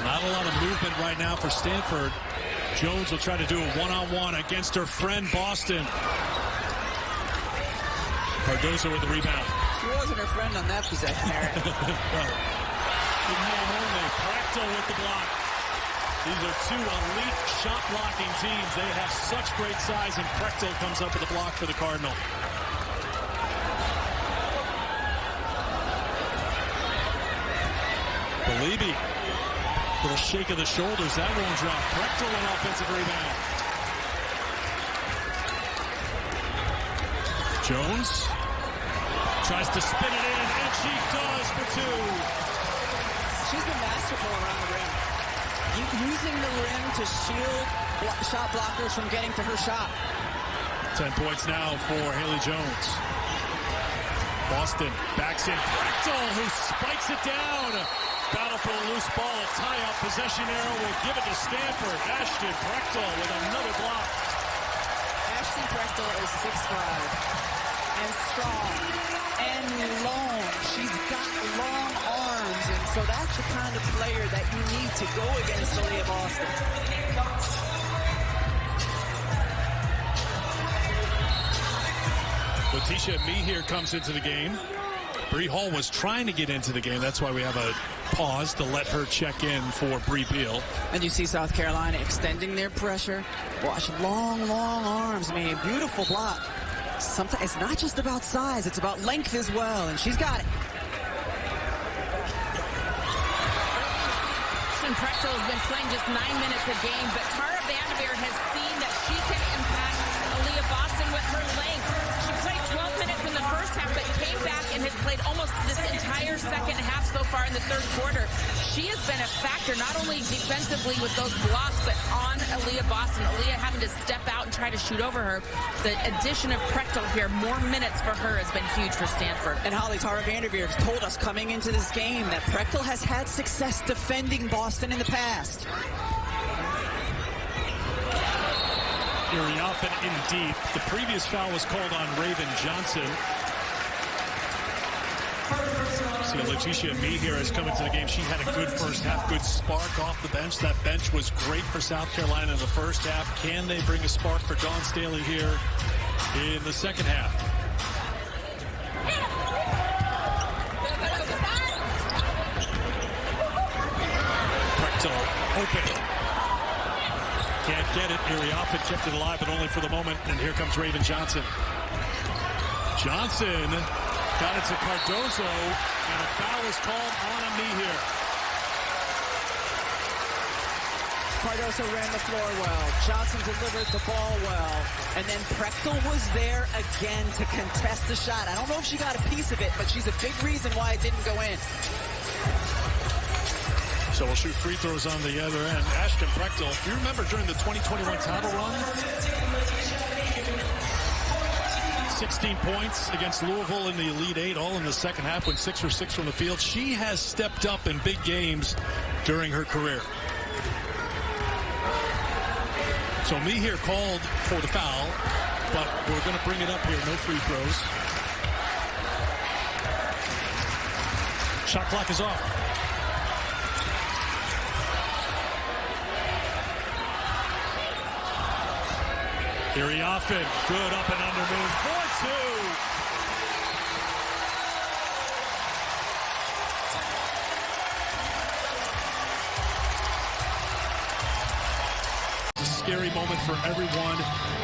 Not a lot of movement right now for Stanford. Jones will try to do a one-on-one against her friend Boston. Cardozo with the rebound. She wasn't her friend on that possession, Eric. in name only. Prechtel with the block. These are two elite shot-blocking teams. They have such great size, and Prechtel comes up with a block for the Cardinal. Beliebe, little shake of the shoulders. That won't drop. Prechtel an offensive rebound. Jones tries to spin it in, and she does for two. She's been masterful around the rim. Using the rim to shield shot blockers from getting to her shot. 10 points now for Haley Jones. Boston backs in Prechtel, who spikes it down. Battle for the loose ball, a tie-up. Possession arrow will give it to Stanford. Ashton Prechtel with another block. Ashton Prechtel is 6'5" and strong and long. She's got long arms, and so that's the kind of player that you need to go against Aaliyah Boston. Letitia Mehier comes into the game. Bree Hall was trying to get into the game. That's why we have a pause to let her check in for Bree Beal. And you see South Carolina extending their pressure. Watch long, long arms. I mean, a beautiful block. Sometimes it's not just about size, it's about length as well, and she's got it. Prechtel has been playing just 9 minutes a game, but Tara Vanderveer has seen that she can impact Aaliyah Boston with her length. She played 12 minutes in the first half, but came back and has played almost this entire second half so far in the third quarter. She has been a factor, not only defensively with those blocks, but on Aaliyah Boston. Aaliyah having to step out and try to shoot over her. The addition of Prechtel here, more minutes for her, has been huge for Stanford. And Holly, Tara Vanderveer told us coming into this game that Prechtel has had success defending Boston in the past. Iriafen in deep. The previous foul was called on Raven Johnson. See, Letitia Mehier has come into the game. She had a good first half, good spark off the bench. That bench was great for South Carolina in the first half. Can they bring a spark for Dawn Staley here in the second half? Prechtel open. Can't get it. Iriafen kept it alive, but only for the moment. And here comes Raven Johnson. Johnson got it to Cardozo, and a foul is called on Mehier. Cardozo ran the floor well. Johnson delivered the ball well. And then Prechtel was there again to contest the shot. I don't know if she got a piece of it, but she's a big reason why it didn't go in. So we'll shoot free throws on the other end. Ashton Prechtel, if you remember during the 2021 title run, 16 points against Louisville in the Elite Eight, all in the second half, went 6 for 6 from the field. She has stepped up in big games during her career. So Mehier called for the foul, but we're going to bring it up here. No free throws. Shot clock is off. Iriafen, good up and under move. 4-2. It's a scary moment for everyone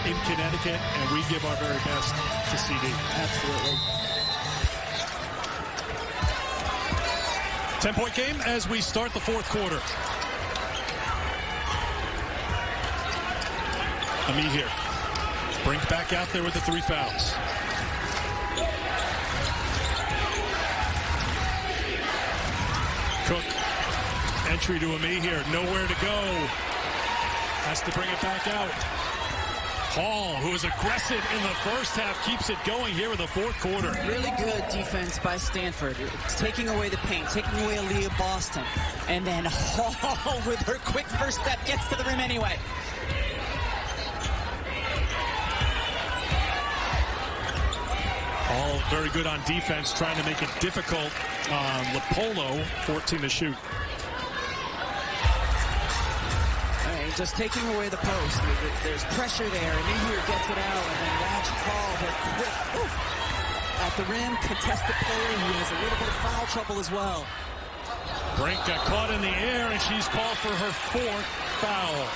in Connecticut, and we give our very best to CD. Absolutely. 10-point game as we start the fourth quarter. Mehier. Brink back out there with the 3 fouls. Cook, entry to Mehier, nowhere to go. Has to bring it back out. Hall, who is aggressive in the first half, keeps it going here in the fourth quarter. Really good defense by Stanford. Taking away the paint, taking away Aaliyah Boston. And then Hall, with her quick first step, gets to the rim anyway. All very good on defense, trying to make it difficult on Lopolo, 14 to shoot. Just taking away the post. There's pressure there, and Mehier gets it out, and then watch Hall, her quick at the rim, contested player. He has a little bit of foul trouble as well. Brink got caught in the air, and she's called for her 4th foul.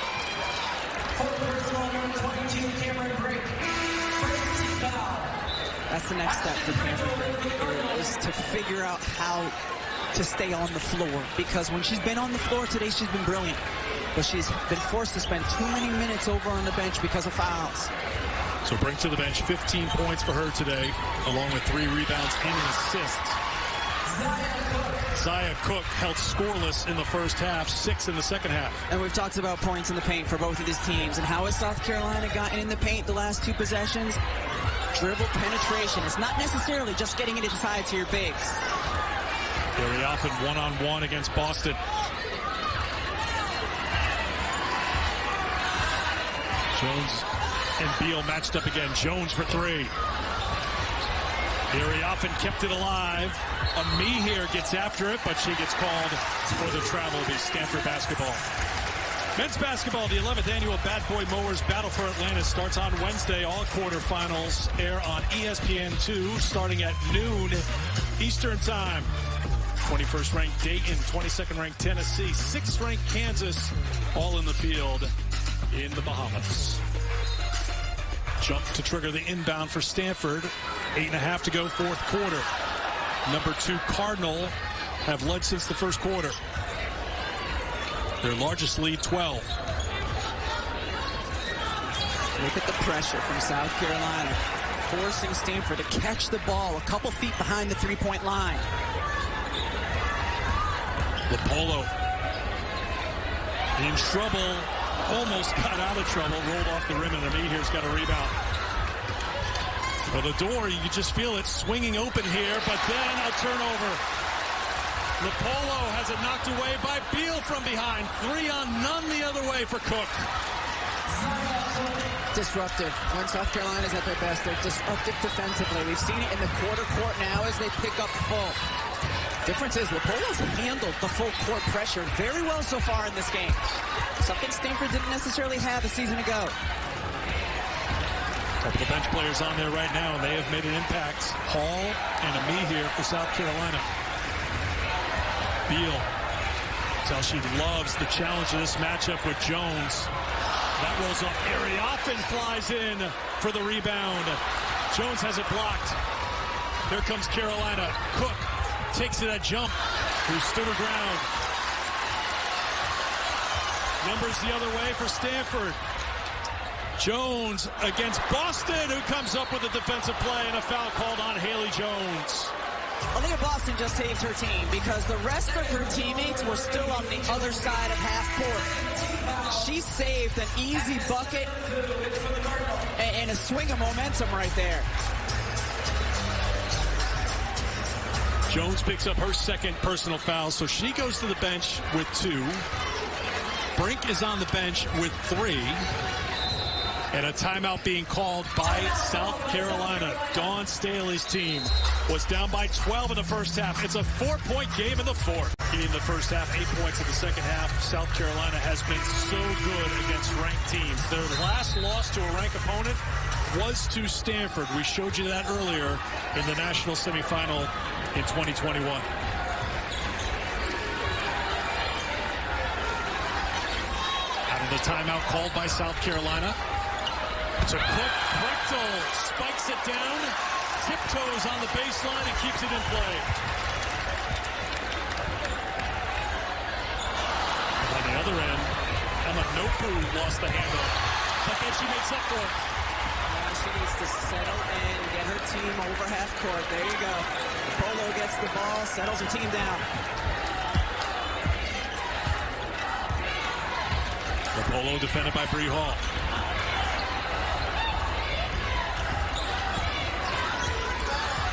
That's the next step for Cameron Brink, is to figure out how to stay on the floor. Because when she's been on the floor today, she's been brilliant. But she's been forced to spend too many minutes over on the bench because of fouls. So Brink to the bench, 15 points for her today, along with 3 rebounds and an assist. Zaya Cook held scoreless in the first half, 6 in the second half. And we've talked about points in the paint for both of these teams. And how has South Carolina gotten in the paint the last 2 possessions? Dribble penetration. It's not necessarily just getting it inside to your bigs. Very often one-on-one against Boston. Jones and Beal matched up again. Jones for 3. Very often kept it alive. Ami here gets after it, but she gets called for the travel. It'll be Stanford basketball. Men's basketball, the 11th annual Bad Boy Mowers Battle for Atlantis starts on Wednesday. All quarterfinals air on ESPN2 starting at noon Eastern time. 21st ranked Dayton, 22nd ranked Tennessee, 6th ranked Kansas, all in the field in the Bahamas. Jump to trigger the inbound for Stanford. 8.5 to go, 4th quarter. Number 2 Cardinal have led since the first quarter. Their largest lead, 12. Look at the pressure from South Carolina, forcing Stanford to catch the ball a couple feet behind the 3-point line. LaPolo in trouble, almost got out of trouble, rolled off the rim, and Ami here's got a rebound. Well, the door, you can just feel it swinging open here, but then a turnover. LaPolo has it knocked away by Beal from behind. 3 on none the other way for Cook. Disruptive. When South Carolina's at their best, they're disruptive defensively. We've seen it in the quarter court now as they pick up full. Difference is LaPolo's handled the full court pressure very well so far in this game. Something Stanford didn't necessarily have a season ago. Couple of bench players on there right now, and they have made an impact. Hall and Ami here for South Carolina. Beal, tell she loves the challenge of this matchup with Jones. That rolls up. Ariaffin flies in for the rebound. Jones has it blocked. Here comes Carolina. Cook takes it at jump, who stood her ground. Numbers the other way for Stanford. Jones against Boston, who comes up with a defensive play and a foul called on Haley Jones. Aaliyah Boston just saved her team because the rest of her teammates were still on the other side of half court. She saved an easy bucket and a swing of momentum right there. Jones picks up her 2nd personal foul, so she goes to the bench with 2. Brink is on the bench with 3. And a timeout being called by South Carolina. Dawn Staley's team was down by 12 in the first half. It's a 4-point game in the 4th. In the first half, 8 points in the second half. South Carolina has been so good against ranked teams. Their last loss to a ranked opponent was to Stanford. We showed you that earlier in the national semifinal in 2021. Out of the timeout called by South Carolina. To Cook, Brechtel spikes it down, tiptoes on the baseline and keeps it in play. On the other end, Emma Nopu lost the handle, but then she makes up for it. Now she needs to settle in, get her team over half court. There you go. Polo gets the ball, settles her team down. Polo defended by Bree Hall.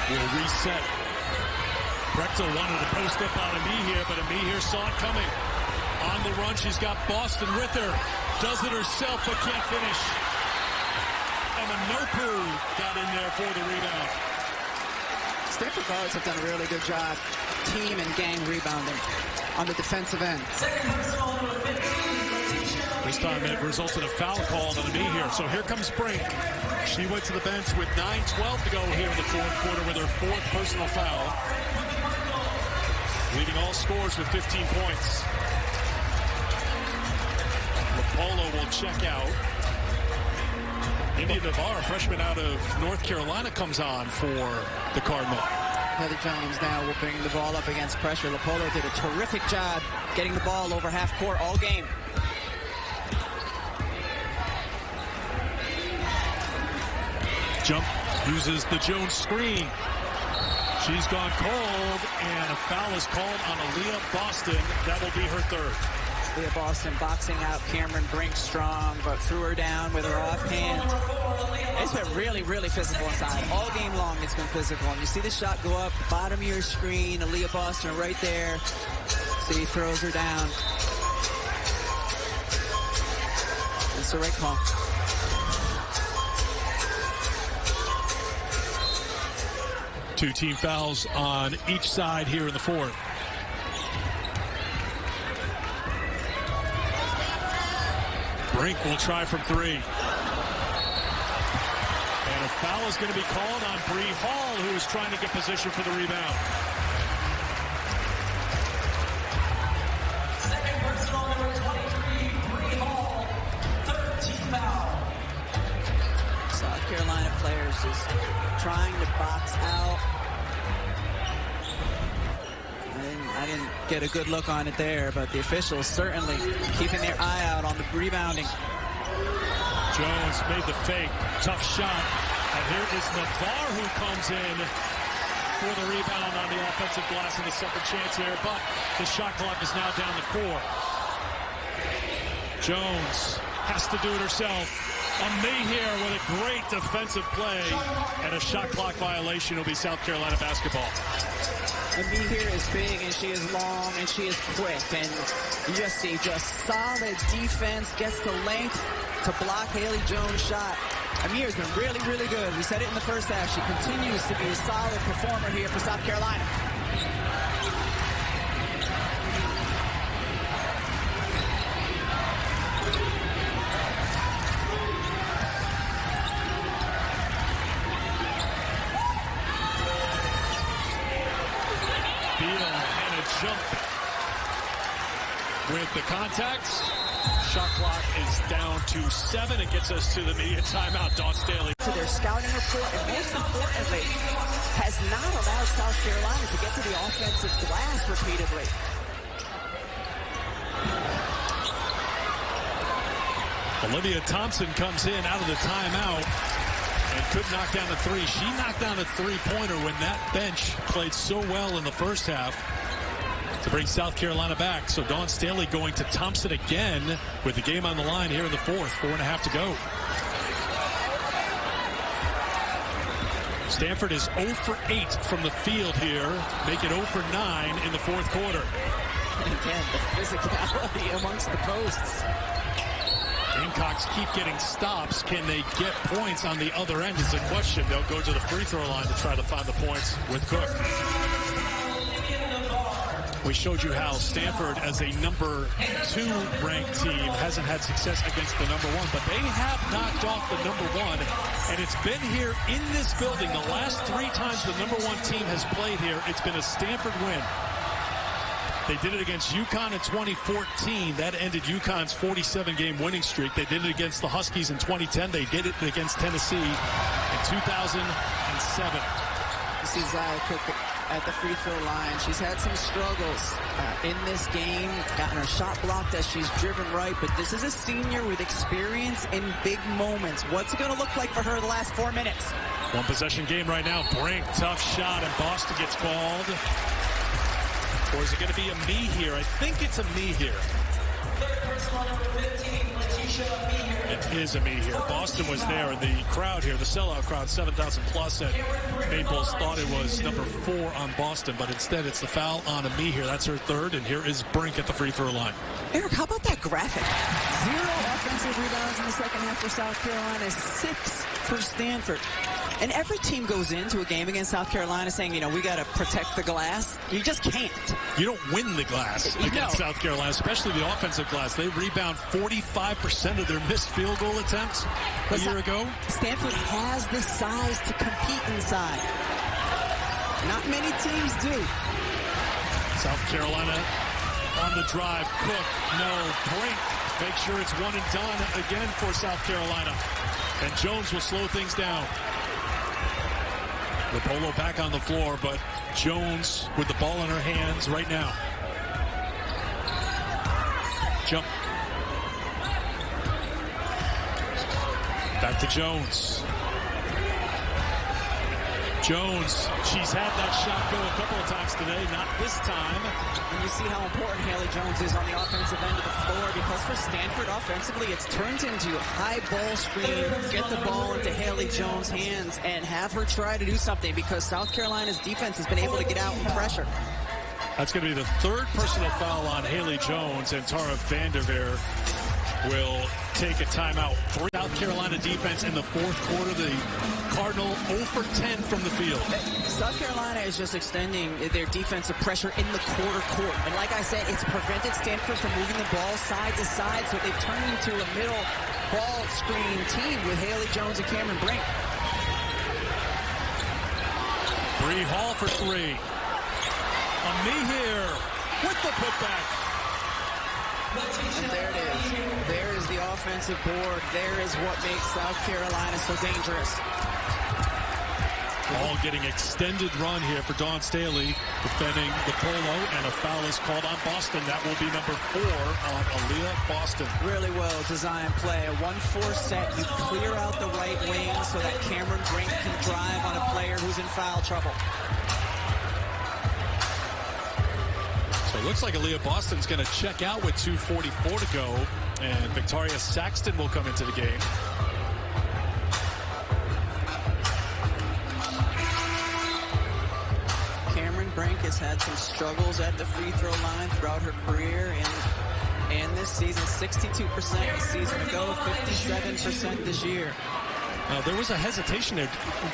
Will reset. Brechtel wanted to post up on Ami here, but Ami here saw it coming. On the run, she's got Boston with her. Does it herself, but can't finish. Emma Nopu got in there for the rebound. Stanford guards have done a really good job, team and gang rebounding on the defensive end. This time it results in a foul call on Ami here. So here comes Brink. She went to the bench with 9:12 to go here in the 4th quarter with her 4th personal foul. leading all scores with 15 points. Polo will check out. India Navarre, freshman out of North Carolina, comes on for the Cardinal. Heather Jones now will bring the ball up against pressure. Lopolo did a terrific job getting the ball over half court all game. Jump uses the Jones screen. She's gone cold, and a foul is called on Aaliyah Boston. That will be her third. Leah Boston boxing out Cameron Brink strong, but threw her down with her offhand. It's been really, really physical inside. All game long it's been physical. And you see the shot go up, bottom of your screen, Aaliyah Boston right there. So he throws her down. It's the right call. Two team fouls on each side here in the fourth. Brink will try from three. And a foul is going to be called on Bree Hall, who is trying to get position for the rebound. Second personal, number 23, Bree Hall, 13 foul. South Carolina players just trying to box out. I didn't get a good look on it there, but the officials certainly keeping their eye out on the rebounding. Jones made the fake. Tough shot. And here is Navarre, who comes in for the rebound on the offensive glass and a second chance here, but the shot clock is now down to 4. Jones has to do it herself. Here with a great defensive play, and a shot clock violation will be South Carolina basketball. And here is big, and she is long, and she is quick, and you just see solid defense, gets the length to block Haley Jones' shot. Amir has been really, really good. We said it in the first half. She continues to be a solid performer here for South Carolina. Jump with the contact. Shot clock is down to 7. It gets us to the media timeout. Dawn Staley. To their scouting report, and most importantly, has not allowed South Carolina to get to the offensive glass repeatedly. Olivia Thompson comes in out of the timeout and could knock down a 3. She knocked down a three-pointer when that bench played so well in the first half to bring South Carolina back. So Dawn Staley going to Thompson again with the game on the line here in the fourth. 4.5 to go. Stanford is 0 for 8 from the field here. Make it 0 for 9 in the fourth quarter. And again, the physicality amongst the posts. Gamecocks keep getting stops. Can they get points on the other end is the question. They'll go to the free throw line to try to find the points with Cook. We showed you how Stanford, as a number 2 ranked team, hasn't had success against the number 1, but they have knocked off the number 1, and it's been here in this building. The last 3 times the number 1 team has played here, it's been a Stanford win. They did it against UConn in 2014. That ended UConn's 47-game winning streak. They did it against the Huskies in 2010. They did it against Tennessee in 2007. You see Zia Cook at the free throw line. She's had some struggles in this game, gotten her shot blocked as she's driven right, but this is a senior with experience in big moments. What's it going to look like for her the last 4 minutes? 1 possession game right now. Brink, tough shot, and Boston gets called. Or is it going to be a me here? I think it's a me here. Third personal, number 15, Letitia Meeher. It is a me here. Boston was there, and the crowd here, the sellout crowd, 7,000 plus at Maples, thought it was number 4 on Boston, but instead it's the foul on a me here. That's her third, and here is Brink at the free throw line. Eric, how about that graphic? 0 offensive rebounds in the second half for South Carolina, 6 for Stanford. And every team goes into a game against South Carolina saying, you know, we got to protect the glass. You just can't. You don't win the glass against South Carolina, especially the offensive glass. They rebound 45% of their missed field goal attempts a year ago. Stanford has the size to compete inside. Not many teams do. South Carolina on the drive. Cook, no. Brink, make sure it's one and done again for South Carolina. And Jones will slow things down. Lopolo back on the floor, but Jones with the ball in her hands right now. Jump. Back to Jones. Jones, she's had that shot go a couple of times today, not this time. And you see how important Haley Jones is on the offensive end of the floor, because for Stanford offensively, it's turned into high ball screen, get the ball into Haley Jones' hands and have her try to do something, because South Carolina's defense has been able to get out and pressure. That's going to be the third personal foul on Haley Jones, and Tara Vanderveer will take a timeout. South Carolina defense in the fourth quarter. The Cardinal 0 for 10 from the field. South Carolina is just extending their defensive pressure in the quarter court. And like I said, it's prevented Stanford from moving the ball side to side, so they've turned into a middle ball screen team with Haley Jones and Cameron Brink. Bree Hall for three. Amihir with the putback. And there it is. There is the offensive board. There is what makes South Carolina so dangerous. Ball getting extended run here for Dawn Staley, defending the polo, and a foul is called on Boston. That will be number 4 on Aaliyah Boston. Really well designed play. A 1-4 set. You clear out the right wing so that Cameron Brink can drive on a player who's in foul trouble. So it looks like Aaliyah Boston's going to check out with 2:44 to go, and Victoria Saxton will come into the game. Cameron Brink has had some struggles at the free throw line throughout her career, and this season 62% a season ago, 57% this year. Now, there was a hesitation there.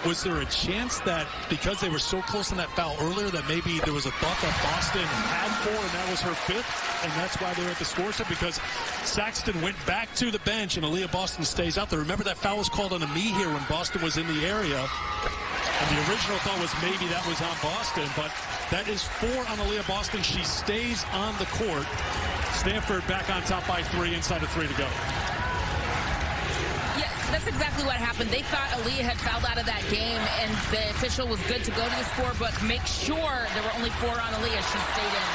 Was there a chance that because they were so close on that foul earlier that maybe there was a thought that Boston had 4 and that was her 5th, and that's why they were at the score sheet? Because Saxton went back to the bench and Aaliyah Boston stays out there. Remember that foul was called on Amihir when Boston was in the area, and the original thought was maybe that was on Boston, but that is 4 on Aaliyah Boston. She stays on the court. Stanford back on top by 3, inside of 3 to go. That's exactly what happened. They thought Aaliyah had fouled out of that game, and the official was good to go to the scorebook. Make sure there were only 4 on Aaliyah. She stayed in.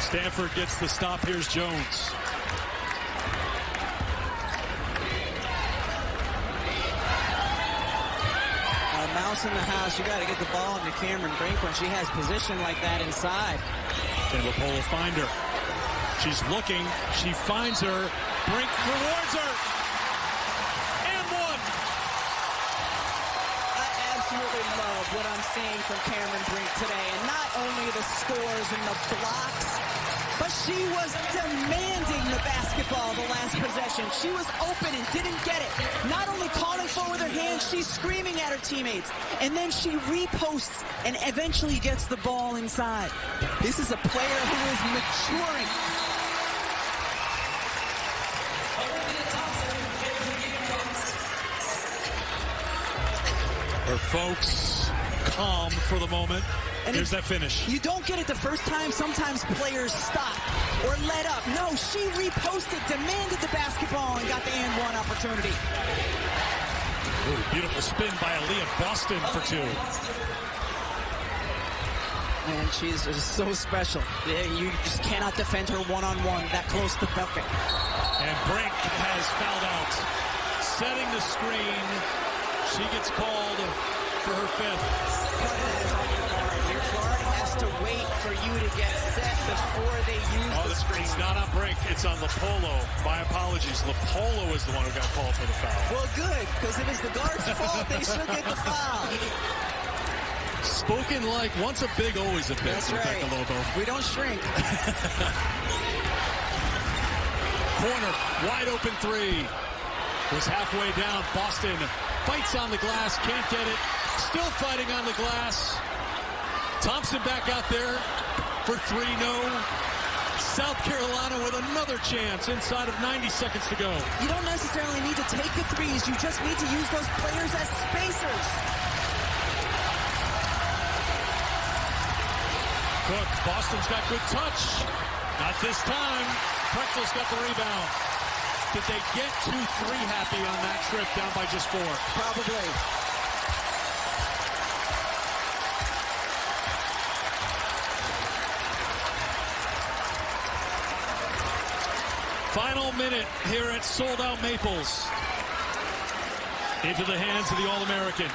Stanford gets the stop. Here's Jones. Mouse in the house. You got to get the ball into Cameron Brink when she has position like that inside. Can Lopolo find her? She's looking. She finds her. Brink rewards her. And 1. I absolutely love what I'm seeing from Cameron Brink today. And not only the scores and the blocks, but she was demanding the basketball the last possession. She was open and didn't get it. Not only calling for it with her hands, she's screaming at her teammates. And then she reposts and eventually gets the ball inside. This is a player who is maturing. Her folks calm for the moment. And here's that finish. You don't get it the first time. Sometimes players stop or let up. No, she reposted, demanded the basketball, and got the and 1 opportunity. Ooh, beautiful spin by Aaliyah Boston for 2. And she's just so special. You just cannot defend her one-on-one that close to bucket. And Brink has fouled out. Setting the screen. She gets called for her 5th. Your guard has to wait for you to get set before they use the screen. It's not on Brink. It's on Lopolo. My apologies. Lopolo is the one who got called for the foul. Well, good, because if it's the guard's fault, they should get the foul. Spoken like once a big, always a big. That's right. We don't shrink. Corner, wide open 3. Was halfway down. Boston fights on the glass, can't get it. Still fighting on the glass. Thompson back out there for 3, no. South Carolina with another chance inside of 90 seconds to go. You don't necessarily need to take the threes. You just need to use those players as spacers. Cook, Boston's got good touch. Not this time. Prechtel's got the rebound. Did they get 2-3 happy on that trip down by just 4? Probably. Final minute here at Sold Out Maples. Into the hands of the All-American.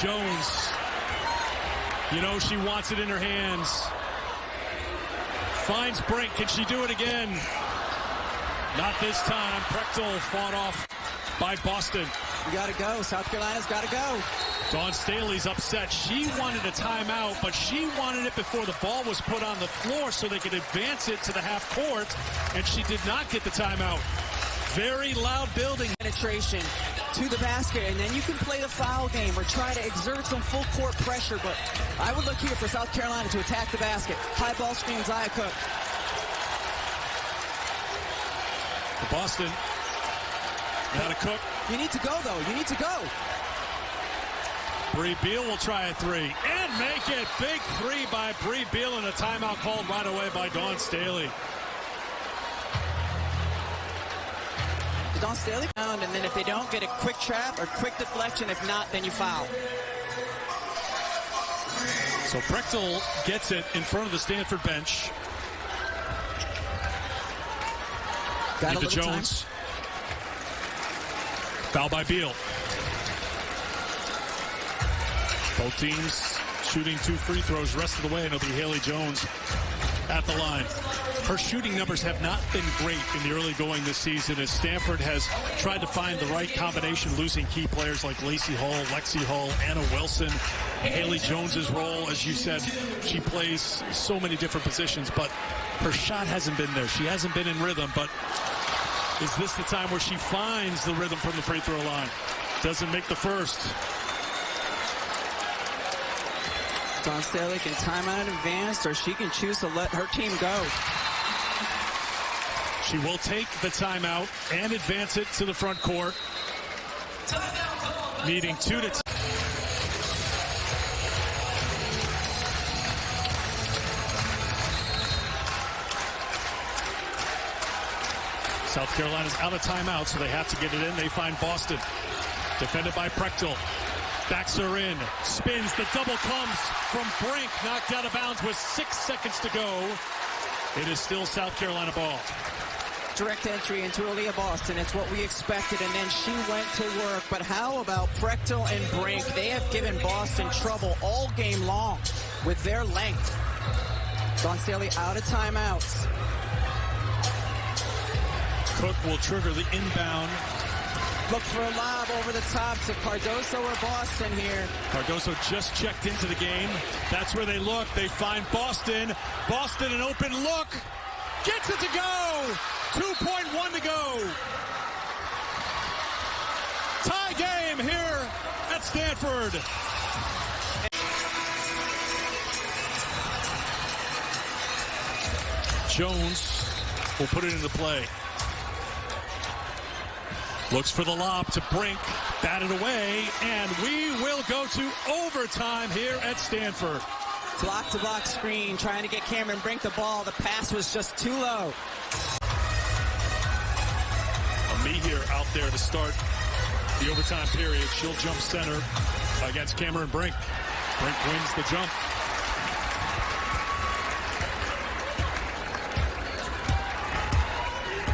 Jones. You know she wants it in her hands. Finds Brink. Can she do it again? Not this time. Prechtel fought off by Boston. You got to go. South Carolina's got to go. Dawn Staley's upset. She wanted a timeout, but she wanted it before the ball was put on the floor so they could advance it to the half court, and she did not get the timeout. Very loud building. Penetration to the basket, and then you can play the foul game or try to exert some full court pressure, but I would look here for South Carolina to attack the basket. High ball screen, Zia Cook. For Boston. Now to Cook. You need to go, though. You need to go. Bree Beal will try a 3 and make it. Big 3 by Bree Beal, and a timeout called right away by Dawn Staley. Dawn Staley found, and then if they don't, get a quick trap or quick deflection. If not, then you foul. So Prechtel gets it in front of the Stanford bench. Got into Jones. Time. Foul by Beal. Both teams shooting 2 free throws rest of the way, and it'll be Haley Jones at the line. Her shooting numbers have not been great in the early going this season as Stanford has tried to find the right combination, losing key players like Lacey Hull, Lexi Hull, Anna Wilson. Haley Jones's role, as you said, she plays so many different positions, but her shot hasn't been there. She hasn't been in rhythm, but is this the time where she finds the rhythm from the free throw line? Doesn't make the first. Dawn Staley can time out in advance, or she can choose to let her team go. She will take the timeout and advance it to the front court. Needing 2 to 10. South Carolina's out of timeout, so they have to get it in. They find Boston. Defended by Prechtel. Backs her in. Spins. The double comes from Brink. Knocked out of bounds with 6 seconds to go. It is still South Carolina ball. Direct entry into Aaliyah Boston. It's what we expected, and then she went to work. But how about Prechtel and Brink? They have given Boston trouble all game long with their length. Dawn Staley out of timeouts. Cook will trigger the inbound. Look for a lob over the top to Cardoso or Boston here. Cardoso just checked into the game. That's where they look. They find Boston. Boston, an open look. Gets it to go. 2.1 to go. Tie game here at Stanford. Jones will put it into play. Looks for the lob to Brink, batted away, and we will go to overtime here at Stanford. Block-to-block screen, trying to get Cameron Brink the ball. The pass was just too low. Here out there to start the overtime period. She'll jump center against Cameron Brink. Brink wins the jump.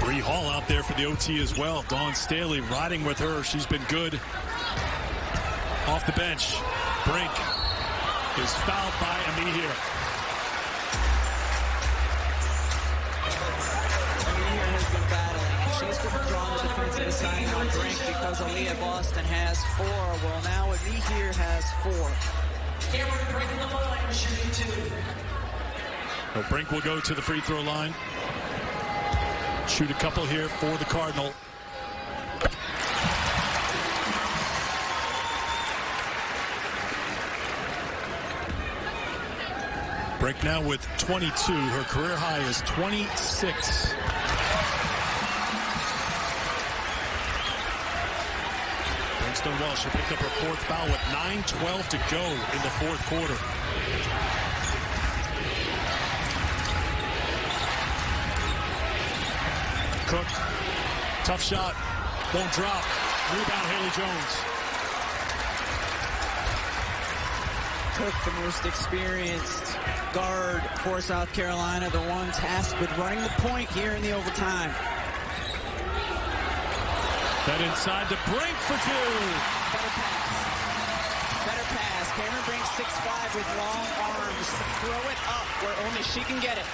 Bree Hall out there for the OT as well. Dawn Staley riding with her. She's been good. Off the bench, Brink is fouled by Amihir. Amihir has been battling. She's drawn the defensive assignment on Brink because Aaliyah Boston has 4. Well, now Amihir has 4. Cameron Brink on the line, shooting 2. Well, Brink will go to the free throw line. Shoot a couple here for the Cardinal. Brink now with 22. Her career high is 26. Brink's done well. She picked up her 4th foul with 9:12 to go in the 4th quarter. Cook, tough shot, won't drop. Rebound, Haley Jones. Cook, the most experienced guard for South Carolina, the one tasked with running the point here in the overtime. That inside to Brink for two. Better pass. Better pass. Cameron Brink, 6'5", with long arms. Throw it up where only she can get it.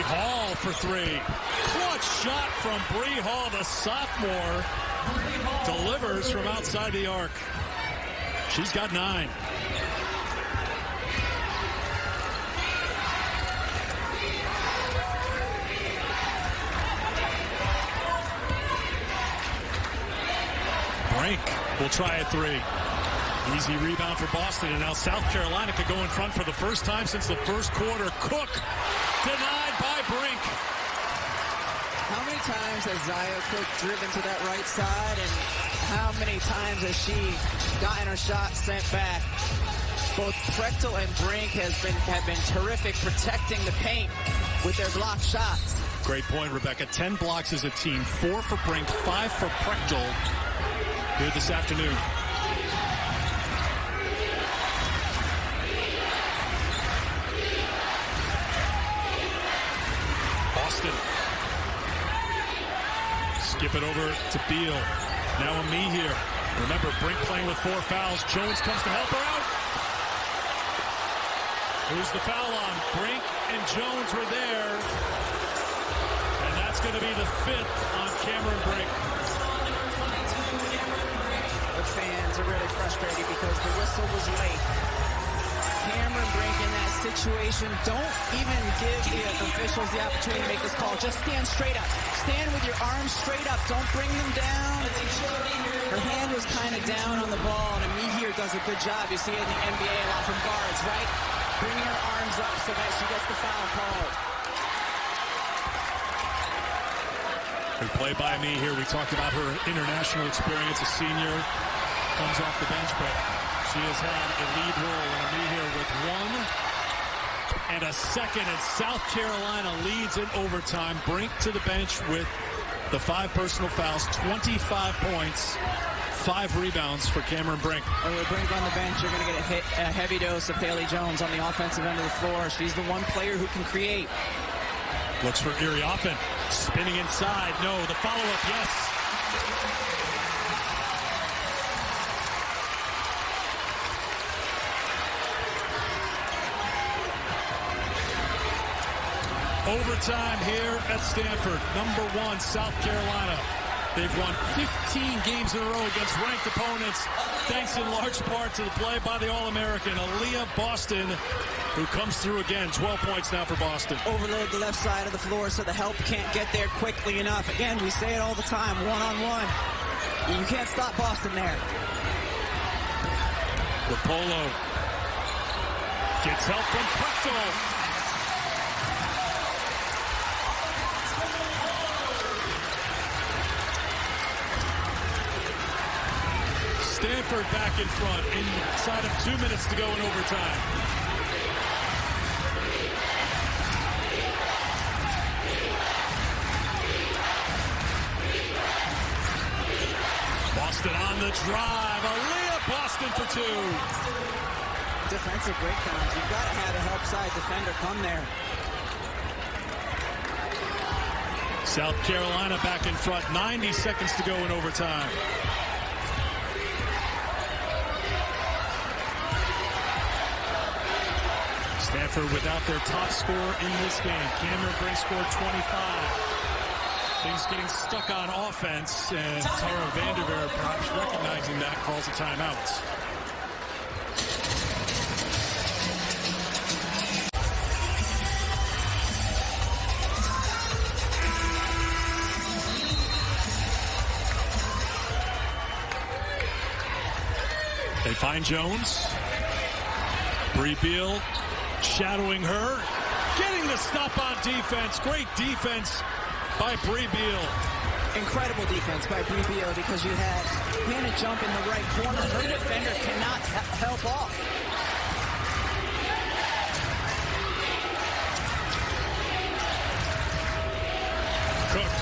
Hall for three. Clutch shot from Bree Hall, the sophomore, delivers from outside the arc. She's got 9. Brink will try a 3. Easy rebound for Boston, and now South Carolina could go in front for the first time since the first quarter. Cook denied by Brink. How many times has Zia Cook driven to that right side, and how many times has she gotten her shot sent back? Both Prechtel and Brink have been terrific protecting the paint with their block shots. Great point, Rebecca. 10 blocks as a team, 4 for Brink, 5 for Prechtel here this afternoon. Boston. Skip it over to Beal. Now Ami here. Remember, Brink playing with 4 fouls. Jones comes to help her out. Who's the foul on? Brink and Jones were there. And that's going to be the 5th on Cameron Brink. The fans are really frustrated because the whistle was late. Cameron Brink in that situation, don't even give the officials the opportunity to make this call. Just stand straight up. Stand with your arms straight up. Don't bring them down. Her hand was kind of down on the ball, and Ami here does a good job. You see it in the NBA a lot from guards, right? Bringing her arms up so that she gets the foul called. Good play by Ami here. We talked about her international experience. A senior comes off the bench, but she has had a lead role. And Ami here with 1 and a second, and South Carolina leads in overtime. Brink to the bench with the 5 personal fouls, 25 points, 5 rebounds for Cameron Brink. And with Brink on the bench, you're going to get a heavy dose of Haley Jones on the offensive end of the floor. She's the one player who can create. Looks for Iriafen, spinning inside. No, the follow-up, yes. Overtime here at Stanford. Number 1, South Carolina. They've won 15 games in a row against ranked opponents, thanks in large part to the play by the All-American, Aaliyah Boston, who comes through again. 12 points now for Boston. Overload the left side of the floor so the help can't get there quickly enough. Again, we say it all the time, one-on-one. You can't stop Boston there. Rapolo gets help from Prechtel. Stanford back in front inside of 2 minutes to go in overtime. Boston on the drive. Aaliyah Boston for 2. Defensive breakdowns. You've got to have a help side defender come there. South Carolina back in front. 90 seconds to go in overtime. Stanford without their top scorer in this game. Cameron Brink scored 25. Things getting stuck on offense, and Tara Vanderveer, perhaps recognizing that, calls a timeout. They find Jones. Bree Beal shadowing her, getting the stop on defense. Great defense by Bree Beal. Incredible defense by Brivio because you had Hannah jump in the right corner. Her defender cannot help off. Cook.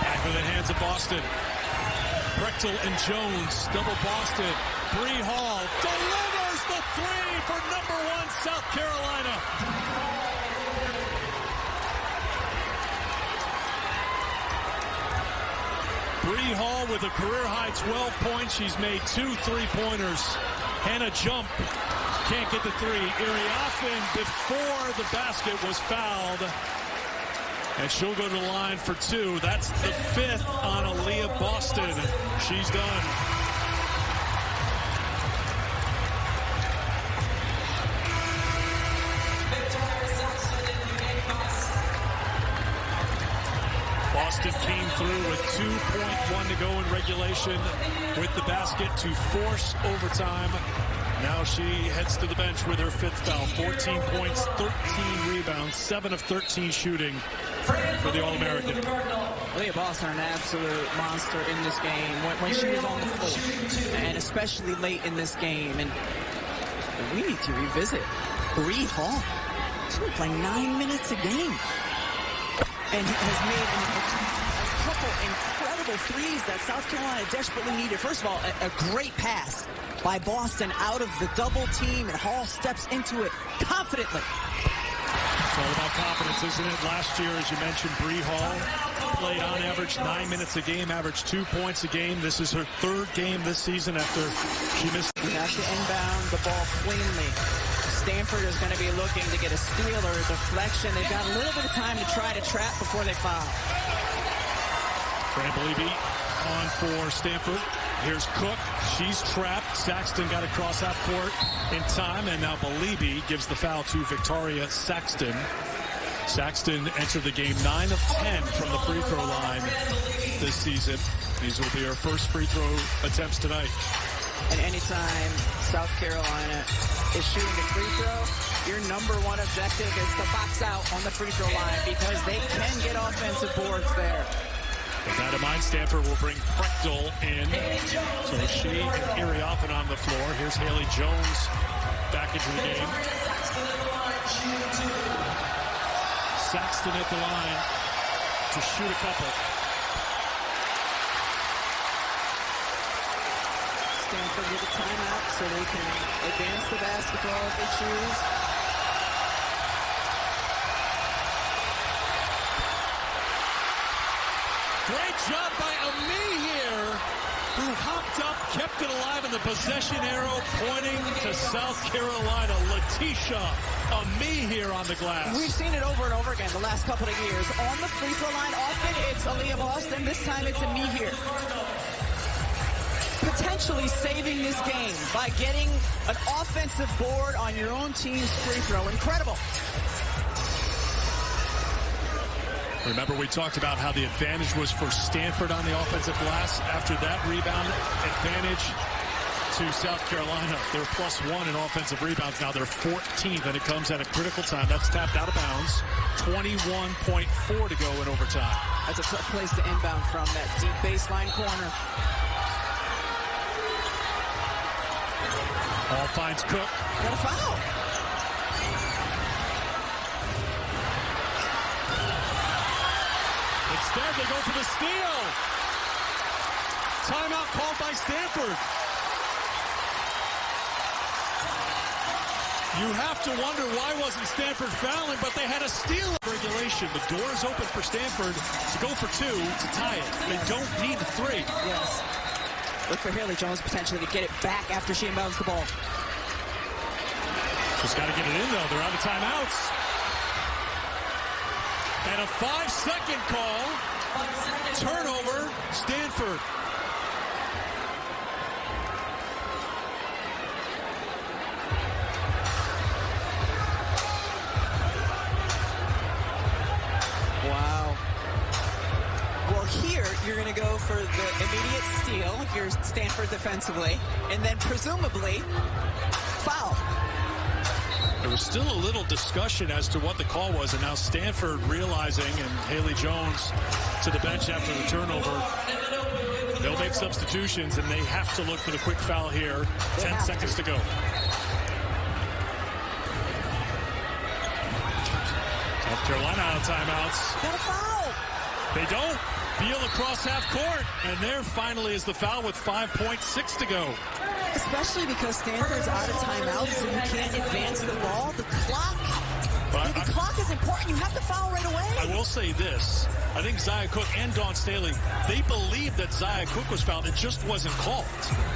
Back with the hands of Boston. Brechtel and Jones, double Boston. Bree Hall delivers the three for #1 South Carolina. Bree Hall with a career-high 12 points. She's made 2 3-pointers. Hannah Jump can't get the three. Iriafen before the basket was fouled. And she'll go to the line for 2. That's the 5th on Aaliyah Boston. She's done. Boston came through with 2.1 to go in regulation with the basket to force overtime. Now she heads to the bench with her 5th foul. 14 points, 13 rebounds, 7 of 13 shooting for the All-American. Aaliyah Boston, an absolute monster in this game when she was on the floor, and especially late in this game. And we need to revisit Bree Hall. She's been playing 9 minutes a game and has made a couple incredible threes that South Carolina desperately needed. First of all, a great pass by Boston out of the double team, and Hall steps into it confidently. It's all about confidence, isn't it? Last year, as you mentioned, Bree Hall played on average 9 minutes a game, averaged 2 points a game. This is her 3rd game this season after she missed. You have to inbound the ball cleanly. Stanford is going to be looking to get a steal or a deflection. They've got a little bit of time to try to trap before they foul. Fran Beliebe on for Stanford. Here's Cook. She's trapped. Saxton got across half court in time, and now Beliebe gives the foul to Victoria Saxton. Saxton entered the game 9 of 10 from the free throw line this season. These will be her first free throw attempts tonight. And anytime South Carolina is shooting a free throw, your #1 objective is to box out on the free throw line because they can get offensive boards there. With that in mind, Stanford will bring Brechtel in. So she and Iriafen on the floor. Here's Haley Jones back into the game. Saxton at the line to shoot a couple. Stanford with a timeout so they can advance the basketball if they choose. Great job by Ami here, who hopped up, kept it alive in the possession arrow, pointing to South Carolina. Letitia Ami here on the glass. We've seen it over and over again the last couple of years. On the free throw line, often it's Aaliyah Boston. This time it's Ami here. Potentially saving this game by getting an offensive board on your own team's free throw. Incredible. Remember, we talked about how the advantage was for Stanford on the offensive glass. After that rebound advantage to South Carolina, they're +1 in offensive rebounds. Now they're 14th, and it comes at a critical time. That's tapped out of bounds. 21.4 to go in overtime. That's a tough place to inbound from, that deep baseline corner. Hall finds Cook. Got a foul. Instead, they go for the steal. Timeout called by Stanford. You have to wonder why wasn't Stanford fouling, but they had a steal in regulation. The door is open for Stanford to go for 2 to tie it. They don't need the 3. Yes. Look for Haley Jones potentially to get it back after she inbounds the ball. Just got to get it in, though. They're out of timeouts. And a 5-second call. Turnover, Stanford. Wow. Well, here you're going to go for the immediate steal if you're Stanford defensively, and then presumably foul. There was still a little discussion as to what the call was, and now Stanford realizing, and Haley Jones to the bench after the turnover. They'll make substitutions, and they have to look for the quick foul here. 10 seconds to go. South Carolina out of timeouts. Got a foul. They don't. Beal across half court, and there finally is the foul with 5.6 to go. Especially because Stanford's out of timeouts, so you can't advance the ball. The clock. The clock is important. You have to foul right away. I will say this. I think Zia Cook and Dawn Staley, they believed that Zia Cook was fouled. It just wasn't called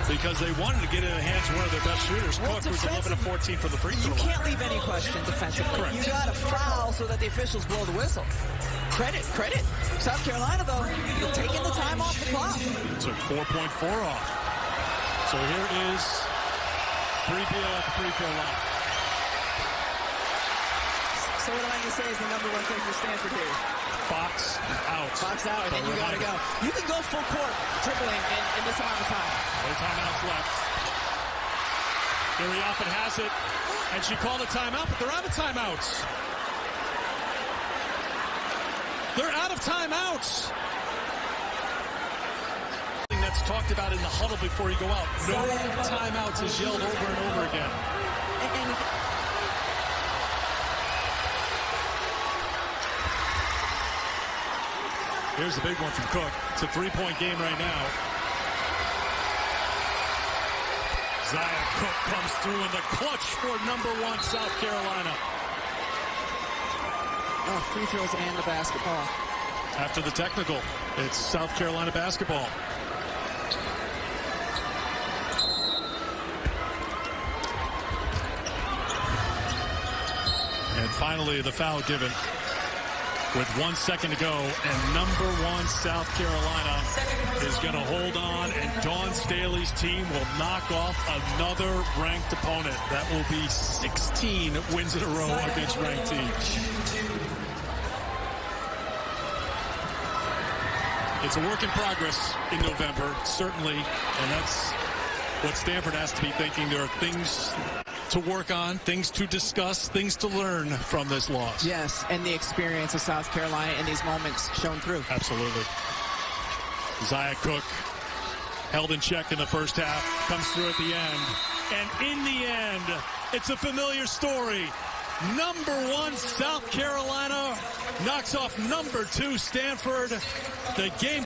because they wanted to get in the hands of one of their best shooters. Well, Cook was 11 of 14 for the free throw line. You can't leave any question defensively. Correct. You got to foul so that the officials blow the whistle. Credit. South Carolina, though, you're taking the time off the clock. Took 4.4 off. So here is Bree Beal at the free throw line. So what am I going to say is the number one thing for Stanford here? Box out. Box out, and you got to go. You can go full court dribbling in this amount of time. No timeouts left. Gary Offit has it, and she called a timeout, but they're out of timeouts. They're out of timeouts. That's talked about in the huddle before you go out. No timeouts is yelled over and over again. Here's the big one from Cook. It's a three-point game right now. Zia Cook comes through in the clutch for number one South Carolina. Oh, free throws and the basketball. After the technical, it's South Carolina basketball. And finally, the foul given with 1 second to go. And number one South Carolina is going to hold on. And Dawn Staley's team will knock off another ranked opponent. That will be 16 wins in a row against ranked teams. It's a work in progress in November, certainly. And that's what Stanford has to be thinking. There are things to work on, things to discuss, things to learn from this loss. Yes, and the experience of South Carolina in these moments shown through. Absolutely. Zia Cook held in check in the first half, comes through at the end. And in the end, it's a familiar story. Number one South Carolina knocks off number two Stanford. The game